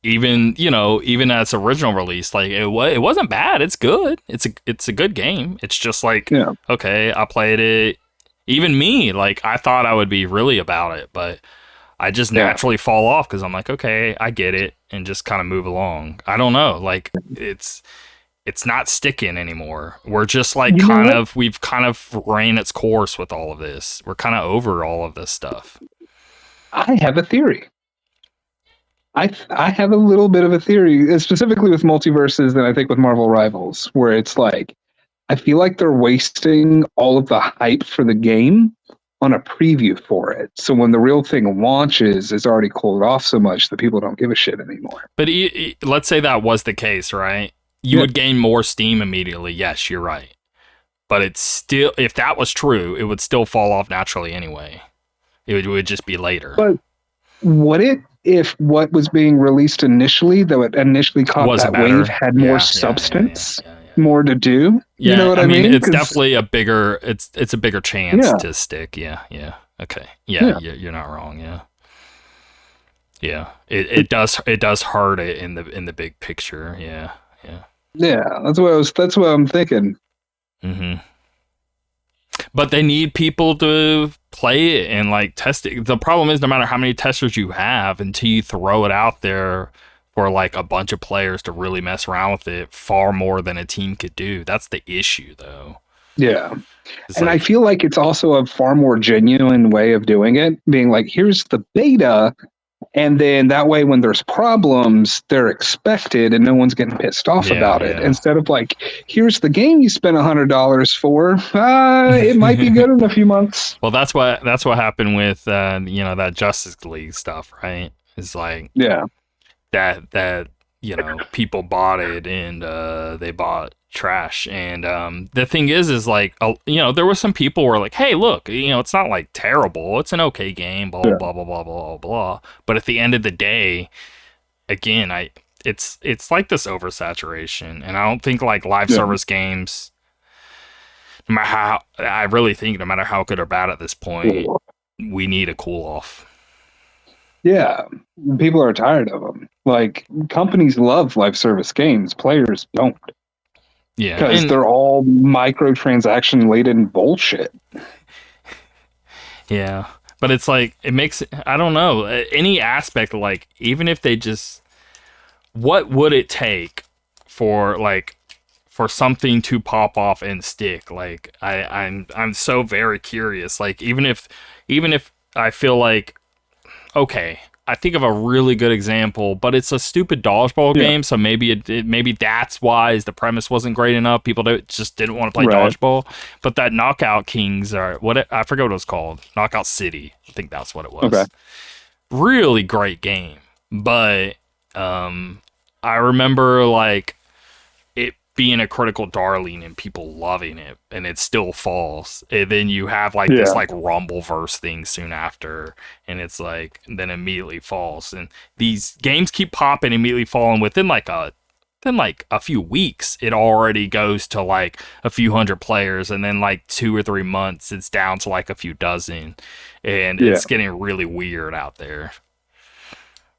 even even at its original release, like it wasn't bad. It's good. It's a good game. It's just like, Yeah. okay, I played it. Even me, like I thought I would be really about it, but I just naturally fall off because I'm like, okay, I get it, and just kind of move along. I don't know, like it's not sticking anymore. We're just like we've kind of ran its course with all of this. We're kind of over all of this stuff. I have a theory. I have a little bit of a theory, specifically with Multiverses than I think with Marvel Rivals, where it's like I feel like they're wasting all of the hype for the game on a preview for it. So when the real thing launches, it's already cooled off so much that people don't give a shit anymore. But let's say that was the case, right? You would gain more steam immediately. Yes, you're right. But it's still, if that was true, it would still fall off naturally anyway. It would just be later. But would it, if what was being released initially, though it initially caught Was that better. wave, had more substance, more to do? Yeah, you know what I mean? It's definitely a bigger, it's a bigger chance to stick. Yeah. Okay. Yeah. You're not wrong. Yeah. It does hurt it in the big picture. Yeah. That's what I'm thinking. Mm-hmm. But they need people to play it and like test it. The problem is, no matter how many testers you have, until you throw it out there for like a bunch of players to really mess around with it, far more than a team could do. That's the issue, though. Yeah. And I feel like it's also a far more genuine way of doing it, being like, here's the beta. And then that way, when there's problems, they're expected and no one's getting pissed off about it. Instead of like, here's the game you spent $100 for. It might be good in a few months. Well, that's what happened with that Justice League stuff, right? It's like that people bought it and they bought trash. And the thing is like there were some people who were like, hey, look, it's not like terrible, it's an okay game, blah blah blah blah blah blah. But at the end of the day, again, it's like this oversaturation, and I don't think like live service games, no matter how, I really think no matter how good or bad at this point, we need a cool off. Yeah, people are tired of them. Like, companies love live service games, players don't. Yeah, because they're all microtransaction laden bullshit. Yeah, but it's like it makes, I don't know, any aspect of like, even if they just, what would it take for something to pop off and stick? Like I'm so very curious. Like even if I feel like, okay, I think of a really good example, but it's a stupid dodgeball game, so maybe that's why the premise wasn't great enough. People just didn't want to play dodgeball. But that Knockout Kings, or I forget what it was called, Knockout City, I think that's what it was. Okay. Really great game, but I remember like it being a critical darling and people loving it, and it still falls. And then you have like this like Rumbleverse thing soon after, and it's like then immediately falls. And these games keep popping, immediately falling. Within like a few weeks, it already goes to like a few hundred players, and then like 2 or 3 months, it's down to like a few dozen, and it's getting really weird out there.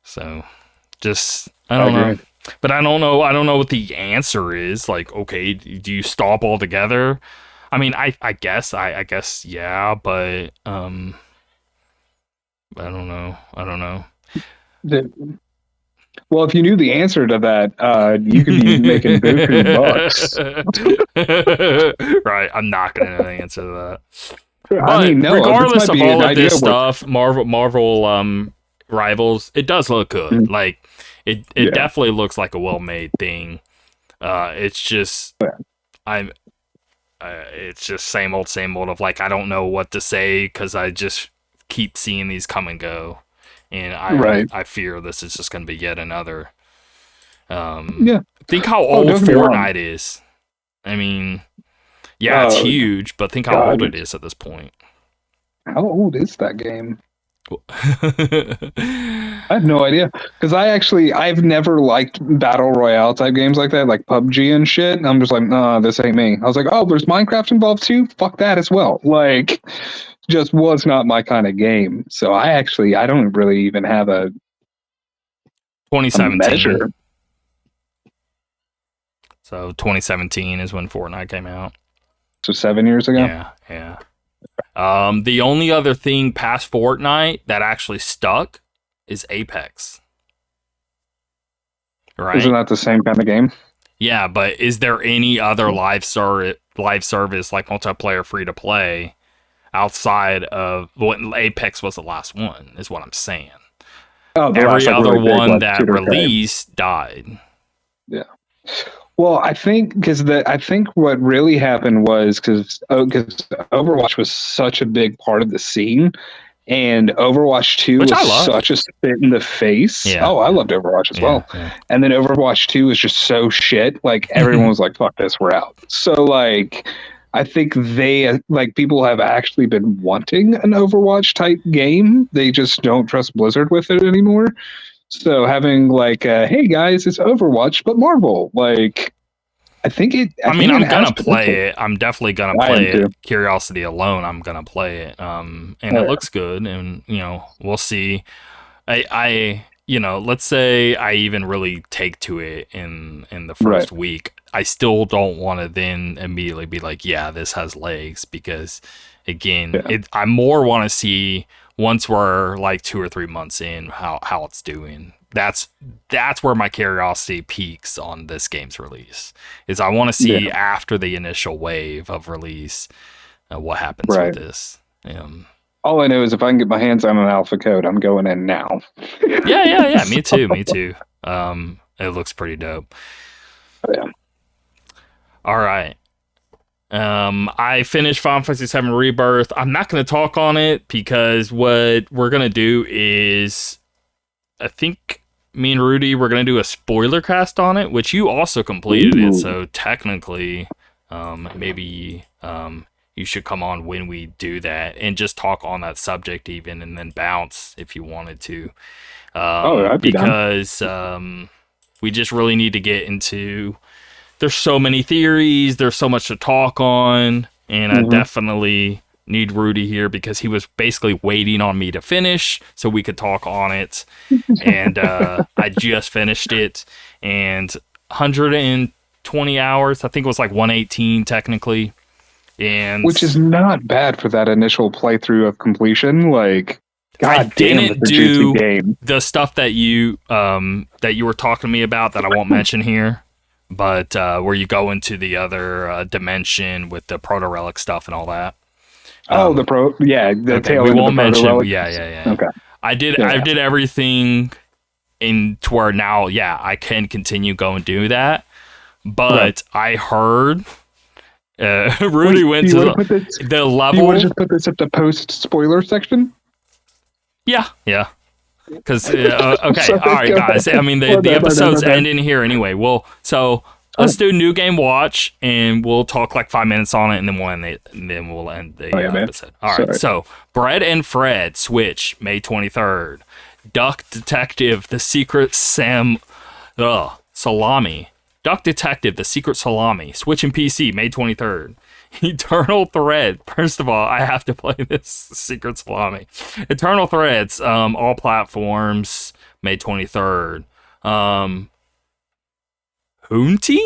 So, just I don't know. But I don't know what the answer is. Like, okay, do you stop altogether? I mean, I guess, yeah, but I don't know. Well, if you knew the answer to that, you could be making buku bucks. Right, I'm not gonna know the answer to that. I But mean, no, this regardless might of be an all of idea this worth. stuff, Marvel Rivals, it does look good. Mhm. Like it Yeah, definitely looks like a well made thing. It's just I'm it's just same old of like I don't know what to say because I just keep seeing these come and go, and right. I fear this is just going to be yet another. Yeah. Think how Oh, old don't get me wrong. Fortnite is. I mean, yeah, it's Oh huge, but think how God, old it is at this point. how old is that game? I have no idea because I've never liked battle royale type games like that, like PUBG and shit. I'm just like, nah, this ain't me. I was like, oh, there's Minecraft involved too. Fuck that as well. Like, just was not my kind of game. So I don't really even have a 2017. measure. So 2017 is when Fortnite came out. So 7 years ago. Yeah, yeah. The only other thing past Fortnite that actually stuck is Apex. Isn't Right? that the same kind of game? Yeah, but is there any other live service like multiplayer free to play outside of Apex was the last one? Is what I'm saying. Oh, the last Every like other really big one like that shooter type. released died. Yeah. Well, I think I think what really happened was because Overwatch was such a big part of the scene, and Overwatch 2 Which was I loved. such a spit in the face. Yeah, Oh, I yeah, loved Overwatch as yeah, well. yeah. And then Overwatch 2 was just so shit. Like everyone was like, fuck this, we're out. So like I think like people have actually been wanting an Overwatch type game. They just don't trust Blizzard with it anymore. So having like hey guys, it's Overwatch, but Marvel, like I I mean, think it I'm has gonna potential. play it. I'm definitely gonna I am play it. too. Curiosity alone, I'm gonna play it. And Oh it yeah. looks good. And we'll see. Let's say I even really take to it in the Right. first week. I still don't want to then immediately be like, yeah, this has legs because, again, Yeah. I more want to see once we're like 2 or 3 months in how it's doing. That's where my curiosity peaks on this game's release. Is I want to see Yeah. after the initial wave of release what happens with Right. this. All I know is if I can get my hands on an alpha code, I'm going in now. Yeah. So, Me too. Me too. It looks pretty dope. yeah. All right. I finished Final Fantasy VII Rebirth. I'm not going to talk on it because what we're going to do is, I think me and Rudy, we're going to do a spoiler cast on it, which you also completed it. Ooh. So technically, maybe you should come on when we do that and just talk on that subject even, and then bounce if you wanted to. Oh, I'd be down. Because we just really need to get into. There's so many theories. There's so much to talk on, and I Hmm. definitely need Rudy here because he was basically waiting on me to finish so we could talk on it. And I just finished it, and 120 hours. I think it was like 118 technically, and Which is not bad for that initial playthrough of completion. Like, I god damn, that's didn't a juicy do game. the stuff that you were talking to me about that I won't mention here, but where you go into the other dimension with the proto relic stuff and all that. Oh, Um, the okay, tail we end of the won't proto mention. relic. Yeah. Okay. I did. Yeah. I did everything in to where now. Yeah, I can continue go and do that. Right. But I heard Rudy Wait, went do you to want to put this? the Do you want to level. just put this at the post spoiler section? Yeah. Because okay, all Sorry, right, go ahead. guys. I mean, My the bad, my bad, my episode's bad. ending here anyway. Well, so let's Fine. do new game watch, and we'll talk like 5 minutes on it, and then we'll end it, and then we'll end the Oh yeah, man. episode. All right. Sorry. So, Bread and Fred Switch May 23rd. Duck Detective: The Secret Salami. Duck Detective: The Secret Salami. Switch and PC May 23rd. Eternal Thread. First of all, I have to play this Secret Salami. Eternal Threads, all platforms, May 23rd. Hoonty?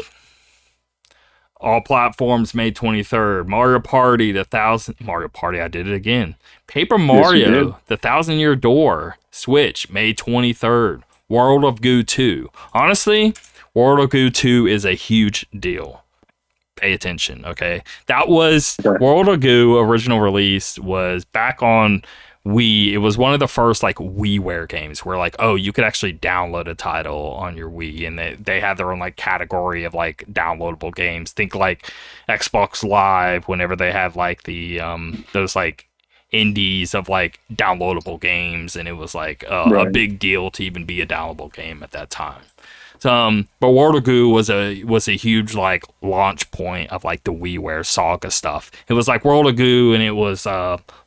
All platforms, May 23rd. Mario Party, Mario Party, I did it again. Paper Yes, you did. Mario, The 1,000 Year Door. Switch, May 23rd. World of Goo 2. Honestly, World of Goo 2 is a huge deal. Pay attention, okay? That was World of Goo original release was back on Wii. It was one of the first like WiiWare games where like, oh, you could actually download a title on your Wii, and they had their own like category of like downloadable games. Think like Xbox Live whenever they had like the those like indies of like downloadable games, and it was like a big deal to even be a downloadable game at that time. But World of Goo was a huge like launch point of like the WiiWare Saga stuff. It was like World of Goo and it was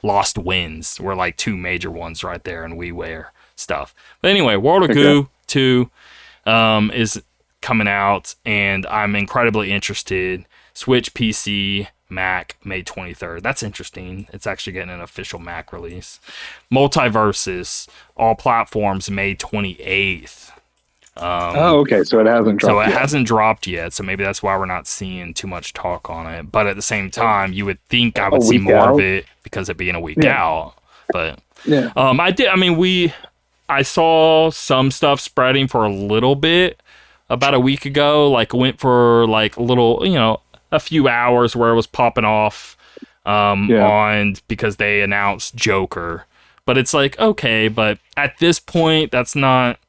Lost Winds were like two major ones right there in WiiWare stuff. But anyway, World of Goo 2 is coming out, and I'm incredibly interested. Switch, PC, Mac, May 23rd. That's interesting. It's actually getting an official Mac release. Multiverses, all platforms, May 28th. Okay. So it hasn't dropped. So it hasn't dropped yet. So maybe that's why we're not seeing too much talk on it. But at the same time, you would think I would see more of it because it being a week out. But I did. I mean, I saw some stuff spreading for a little bit about a week ago. Like went for like a little, a few hours where it was popping off on because they announced Joker. But it's like, okay, but at this point, that's not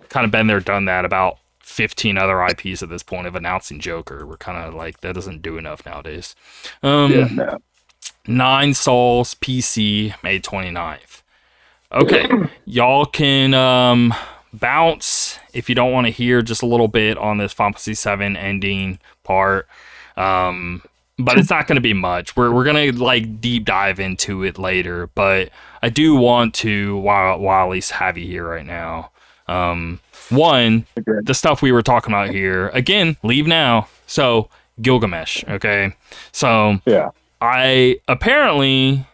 kind of been there, done that. About 15 other IPs at this point of announcing Joker. We're kind of like, that doesn't do enough nowadays. 9 Souls PC, May 29th. Okay, y'all can bounce if you don't want to hear just a little bit on this Final Fantasy 7 ending part. But it's not going to be much. We're going to like deep dive into it later, but I do want to, while at least have you here right now. One, the stuff we were talking about here, again, leave now. So Gilgamesh, okay? So I apparently,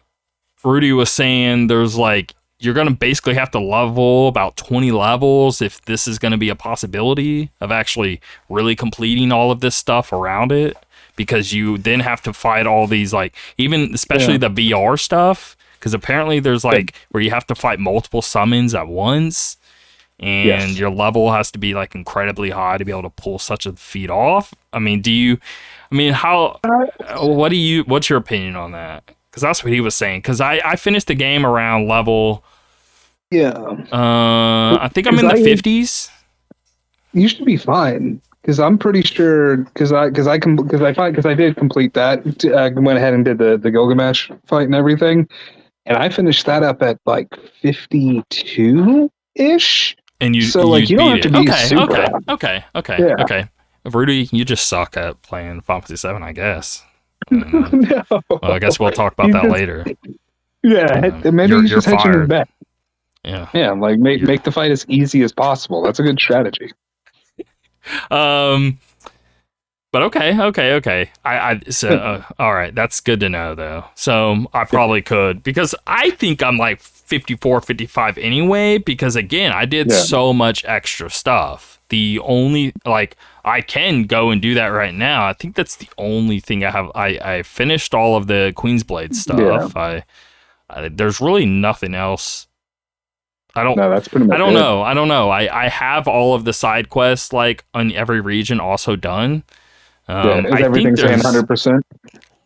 Rudy was saying there's like, you're going to basically have to level about 20 levels if this is going to be a possibility of actually really completing all of this stuff around it, because you then have to fight all these like, even especially the VR stuff, because apparently there's like where you have to fight multiple summons at once. And your level has to be like incredibly high to be able to pull such a feat off. I mean, what's your opinion on that? Because that's what he was saying. Because I finished the game around level. I think I'm in the 50s. You should be fine. Because I'm pretty sure. Because I did complete that. I went ahead and did the Gilgamesh fight and everything, and I finished that up at like 52 ish. And you don't have to be super. Okay. Rudy, you just suck at playing Final Fantasy 7, I guess. No. Well, I guess we'll talk about that later. Yeah, maybe you're just hedging his bet. Yeah, like make the fight as easy as possible. That's a good strategy. But okay. All right, that's good to know though. So I probably could, because I think I'm like 54, 55 anyway, because again, I did so much extra stuff. The only, like, I can go and do that right now. I think that's the only thing I have. I finished all of the Queensblade stuff. I there's really nothing else. That's pretty much I don't know. I have all of the side quests like on every region also done. Is everything saying 100%?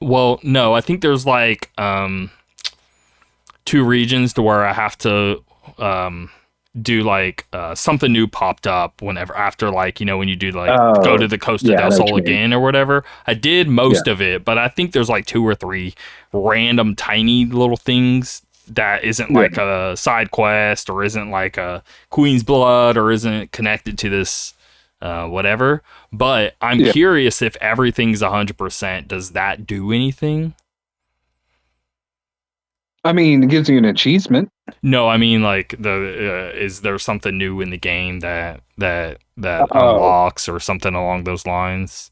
Well, no, I think there's like 2 regions to where I have to do like something new popped up whenever after, like, when you do like go to the Costa del Sol again or whatever. I did most of it, but I think there's like 2 or 3 random tiny little things that isn't like a side quest or isn't like a Queen's Blood or isn't connected to this whatever. But I'm curious if everything's 100%, does that do anything? I mean, it gives you an achievement. No, I mean, like, is there something new in the game that unlocks or something along those lines?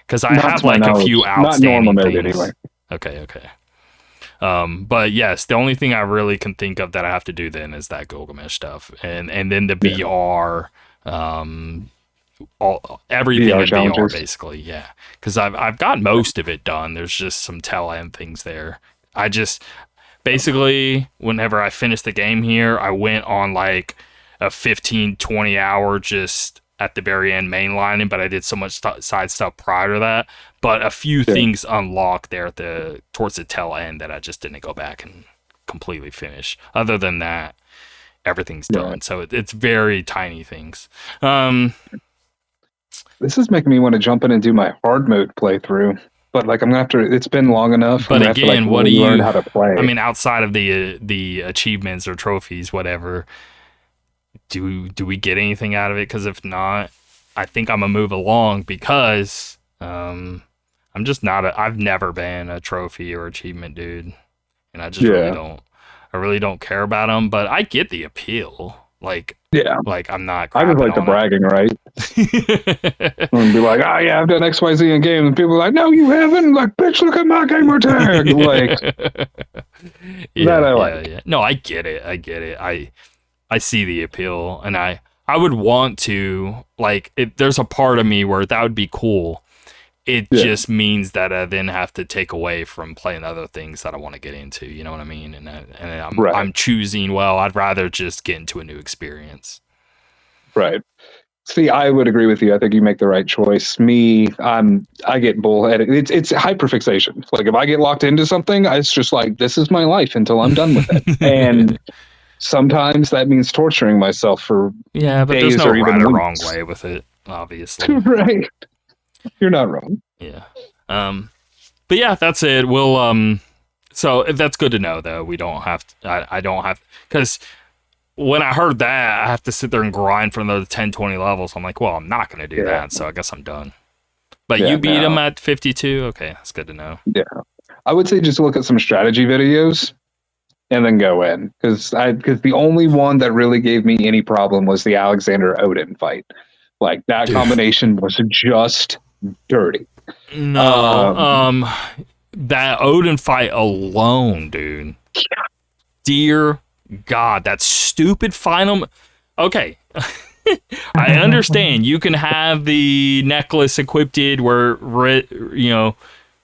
Because I have like a few outstanding things. Anyway. Okay. But yes, the only thing I really can think of that I have to do then is that Gilgamesh stuff, and then the VR, everything in VR basically, because I've got most of it done. There's just some tail end things there. I just basically, whenever I finished the game here, I went on like a 15, 20 hour just at the very end mainlining, but I did so much side stuff prior to that. But a few things unlocked there towards the tail end that I just didn't go back and completely finish. Other than that, everything's done. So it's very tiny things. This is making me want to jump in and do my hard mode playthrough. But like I'm gonna have to. It's been long enough. But again, what do you learn how to play? I mean, outside of the achievements or trophies, whatever, do we get anything out of it? Because if not, I think I'm gonna move along because I'm just not. I've never been a trophy or achievement dude, and I just really don't. I really don't care about them. But I get the appeal. Like I'm not. I just like the bragging, right? And be like, I've done XYZ in game, and people are like, no, you haven't. Like, bitch, look at my gamer tag. Like, I like. Yeah. No, I get it. I see the appeal, and I would want to like. There's a part of me where that would be cool. It just means that I then have to take away from playing other things that I want to get into. You know what I mean? And I'm choosing. Well, I'd rather just get into a new experience. Right. See, I would agree with you. I think you make the right choice. Me, I get bullheaded. It's hyperfixation. Like if I get locked into something, it's just like this is my life until I'm done with it. And sometimes that means torturing myself for but days there's no or even right or weeks. wrong way with it. Obviously, right. You're not wrong. Yeah. But yeah, that's it. We'll so that's good to know though. We don't have to, I don't have, because when I heard that I have to sit there and grind for another 10, 20 levels. I'm like, well, I'm not going to do that. So I guess I'm done. But you beat him at 52. Okay. That's good to know. Yeah. I would say just look at some strategy videos and then go in because the only one that really gave me any problem was the Alexander Odin fight. Like that combination was just dirty. No, that Odin fight alone, dude. Dear God, that stupid final. Okay, I understand you can have the necklace equipped where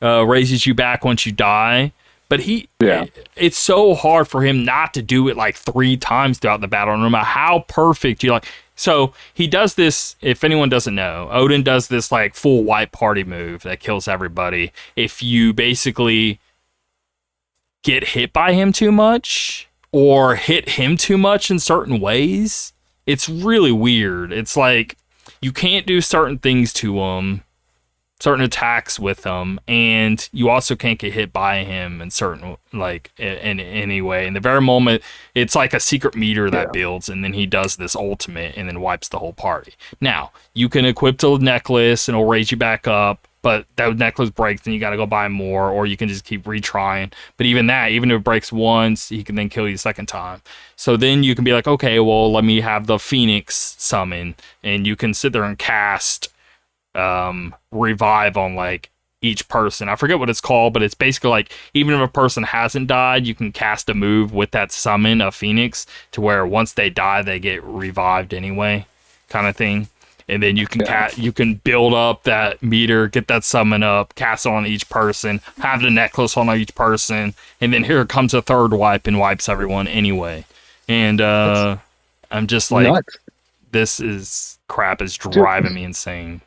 raises you back once you die, but it's so hard for him not to do it like 3 times throughout the battle, no matter how perfect you like. So he does this, if anyone doesn't know, Odin does this like full wipe party move that kills everybody. If you basically get hit by him too much or hit him too much in certain ways, it's really weird. It's like you can't do certain things to him, certain attacks with him, and you also can't get hit by him in certain, like, in any way. In the very moment, it's like a secret meter that builds, and then he does this ultimate and then wipes the whole party. Now, you can equip the necklace and it'll raise you back up, but that necklace breaks and you gotta go buy more, or you can just keep retrying. But even that, even if it breaks once, he can then kill you a second time. So then you can be like, okay, well, let me have the Phoenix summon, and you can sit there and cast revive on like each person. I forget what it's called, but it's basically like even if a person hasn't died, you can cast a move with that summon of Phoenix to where once they die, they get revived anyway, kind of thing. And then you can you can build up that meter, get that summon up, cast it on each person, have the necklace on each person, and then here comes a third wipe and wipes everyone anyway. And I'm just like, nuts. This is crap is driving me insane.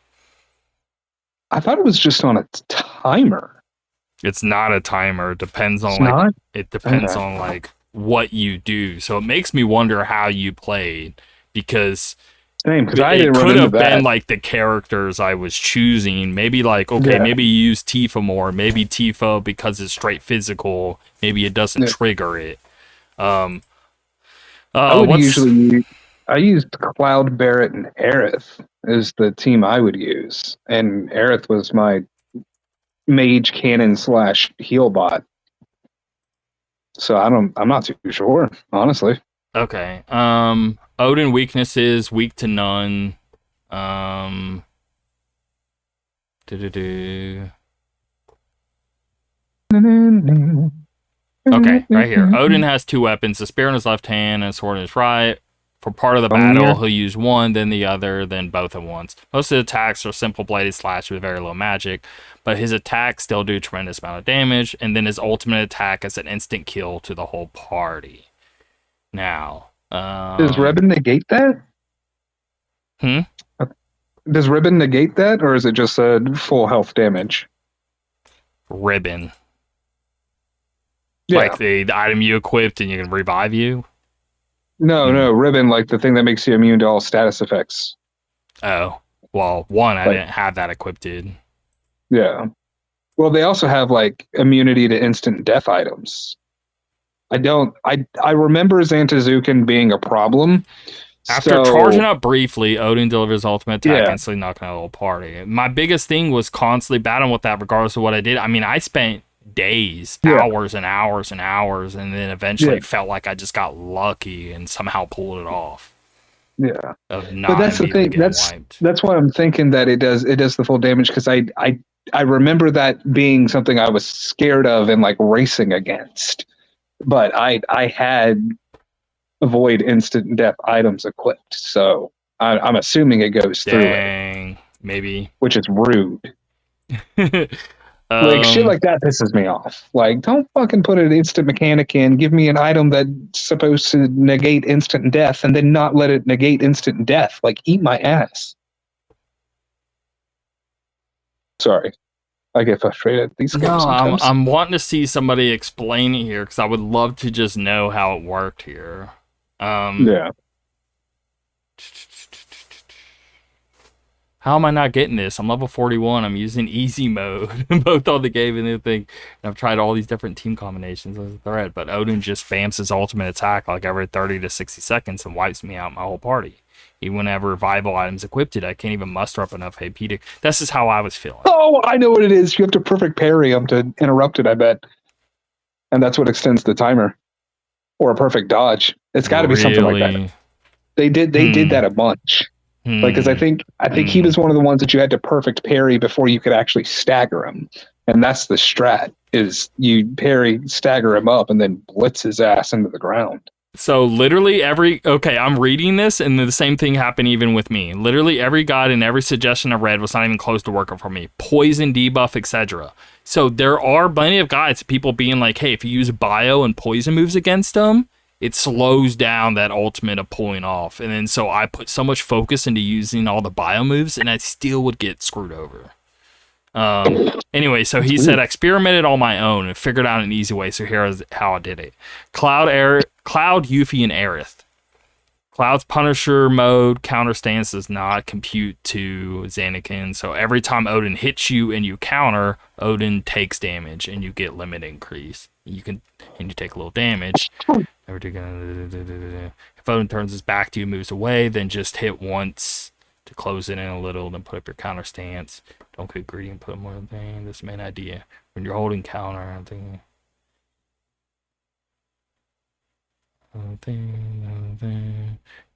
I thought it was just on a timer. It's not a timer. It depends on it depends on like what you do. So it makes me wonder how you played, because it could have been like the characters I was choosing. Maybe like, okay, maybe you use Tifa more. Maybe Tifa, because it's straight physical, maybe it doesn't trigger it. I used Cloud, Barret, and Aerith as the team I would use, and Aerith was my mage cannon / heal bot. So I'm not too sure, honestly. Okay. Odin weaknesses, weak to none. Okay, right here. Odin has 2 weapons: a spear in his left hand and a sword in his right. For part of the battle, he'll use one, then the other, then both at once. Most of the attacks are simple bladed slash with very low magic, but his attacks still do a tremendous amount of damage, and then his ultimate attack is an instant kill to the whole party. Now, Does Um, ribbon negate that? hmm? Does ribbon negate that, or is it just a full health damage? Ribbon. Yeah. Like the item you equipped and you can revive you? No, Mm. no, ribbon, like the thing that makes you immune to all status effects. Oh. Well, one, I Like, didn't have that equipped. yeah. Well, they also have like immunity to instant death items. I don't. I remember Zantazukin being a problem. After charging So up briefly, Odin delivers ultimate attack, yeah, instantly knocking out a little party. My biggest thing was constantly battling with that, regardless of what I did. I mean, I spent days, yeah, hours and hours and hours, and then yeah, eventually felt like I just got lucky and somehow pulled it off yeah. of But not that's the immediately thing. getting wiped. That's why I'm thinking that it does the full damage because I remember that being something I was scared of and like racing against. But I had avoid instant death items equipped, so I'm assuming it goes through it, Dang, maybe. which is rude. Like shit um, like that pisses me off. Like, don't fucking put an instant mechanic in. Give me an item that's supposed to negate instant death, and then not let it negate instant death. Like, eat my ass. Sorry, I get frustrated at these no, games sometimes. I'm wanting to see somebody explain it here because I would love to just know how it worked here. Um, Yeah. How am I not getting this? I'm level 41. I'm using easy mode, both on the game and the thing. And I've tried all these different team combinations as a threat, but Odin just spams his ultimate attack like every 30 to 60 seconds and wipes me out my whole party. Even whenever revival items equipped it, I can't even muster up enough AP to. This is how I was feeling. Oh, I know what it is. You have to perfect parry them to interrupt it, I bet. And that's what extends the timer. Or a perfect dodge. It's got to be something like that. Really? They did that a bunch. Like, because I think he was one of the ones that you had to perfect parry before you could actually stagger him, and that's the strat: is you parry, stagger him up, and then blitz his ass into the ground. So literally I'm reading this and the same thing happened even with me. Literally every guide and every suggestion I read was not even close to working for me. Poison, debuff, etc. So there are plenty of guides, people being like, hey, if you use bio and poison moves against them, it slows down that ultimate of pulling off. And then so I put so much focus into using all the bio moves and I still would get screwed over. Anyway, so he said I experimented on my own and figured out an easy way. So here's how I did it: Cloud, Yuffie, and Aerith. Cloud's Punisher mode counter stance does not compute to Xanakin. So every time Odin hits you and you counter, Odin takes damage and you get limit increase. You take a little damage. If Odin turns his back to you, moves away, then just hit once to close it in a little, then put up your counter stance. Don't get greedy and put more thing. This main idea. When you're holding counter, I'm thinking.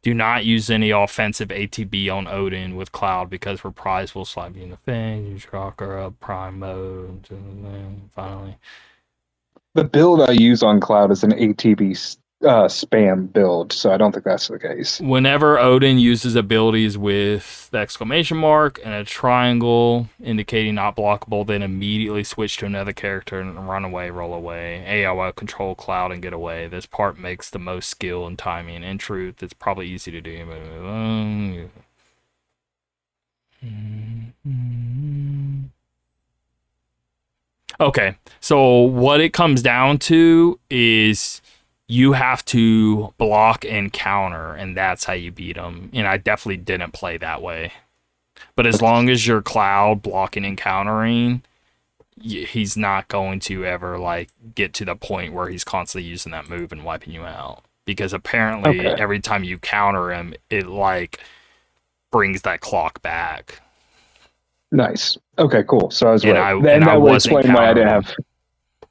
Do not use any offensive ATB on Odin with Cloud because Reprise will slap you in the face. Use Rocker up Prime mode. Finally. The build I use on Cloud is an ATB spam build, so I don't think that's the case. Whenever Odin uses abilities with the exclamation mark and a triangle indicating not blockable, then immediately switch to another character and run away, roll away. AI will control Cloud and get away. This part makes the most skill and timing. In truth, it's probably easy to do, but okay, so what it comes down to is you have to block and counter, and that's how you beat them. And I definitely didn't play that way. But as long as you're Cloud blocking and countering, he's not going to ever like get to the point where he's constantly using that move and wiping you out. Because apparently every time you counter him, it like brings that clock back. Nice. Okay, cool. So I was and right. And I that would wasn't explain why I didn't countering. have.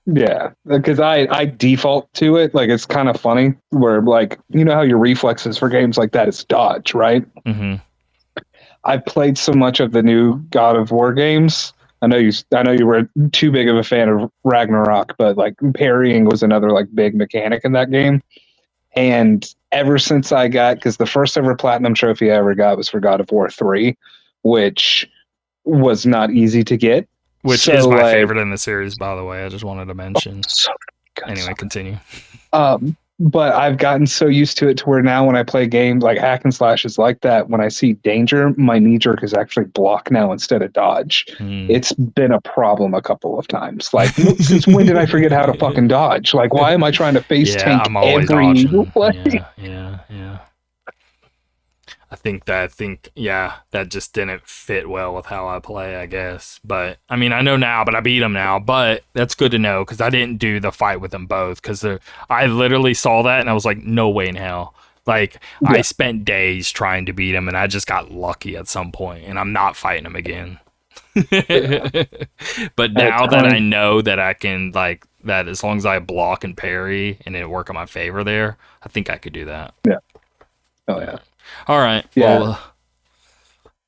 Yeah, because I default to it. Like, it's kind of funny where, like, you know how your reflexes for games like that is dodge, right? Mm-hmm. I've played so much of the new God of War games. I know you were too big of a fan of Ragnarok, but like parrying was another like big mechanic in that game. And ever since I got, because the first ever platinum trophy I ever got was for God of War 3, which was not easy to get. Which so, is my like, favorite in the series, by the way. I just wanted to mention. so Anyway, continue. but I've gotten so used to it to where now when I play games like hack and slashes like that, when I see danger, my knee jerk is actually block now instead of dodge. It's been a problem a couple of times. Like, since when did I forget how to fucking dodge? Like, why am I trying to face Yeah, tank I'm always every dodging. play? Yeah. I think that just didn't fit well with how I play, I guess. But I mean, I know now, but I beat him now. But that's good to know because I didn't do the fight with them both because I literally saw that and I was like, no way in hell. Like I Yeah. spent days trying to beat him and I just got lucky at some point and I'm not fighting him again. Yeah. But now that I know that I can like that as long as I block and parry and it work in my favor there, I think I could do that. Yeah. Oh yeah. All right. Yeah. Well,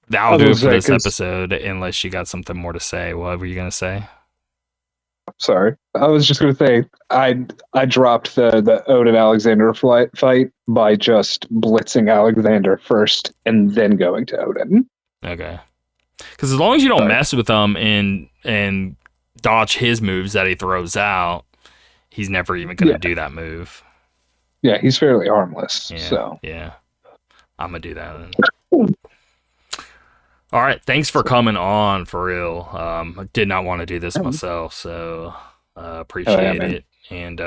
that'll do it for this episode. Unless you got something more to say. What were you gonna say? Sorry, I was just gonna say I dropped the Odin Alexander fight by just blitzing Alexander first and then going to Odin. Okay. Because as long as you don't mess with him and dodge his moves that he throws out, he's never even gonna do that move. Yeah, he's fairly harmless. Yeah, so yeah, I'm gonna do that then. All right, thanks for coming on, for real. I did not want to do this myself, so appreciate it. And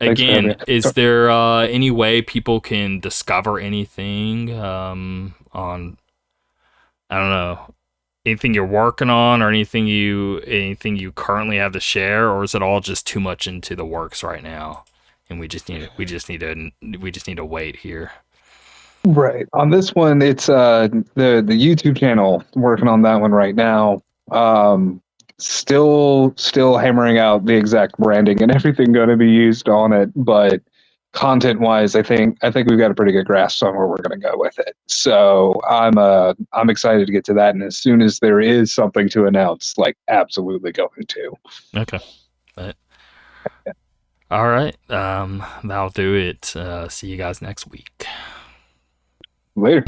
again, is there any way people can discover anything on, I don't know, anything you're working on or anything you currently have to share, or is it all just too much into the works right now, and we just need to wait here? Right. On this one, it's the YouTube channel, working on that one right now. Still hammering out the exact branding and everything going to be used on it, but content wise, I think we've got a pretty good grasp on where we're going to go with it. So I'm excited to get to that, and as soon as there is something to announce, like absolutely going to. Okay. All right. That'll do it. See you guys next week. Later.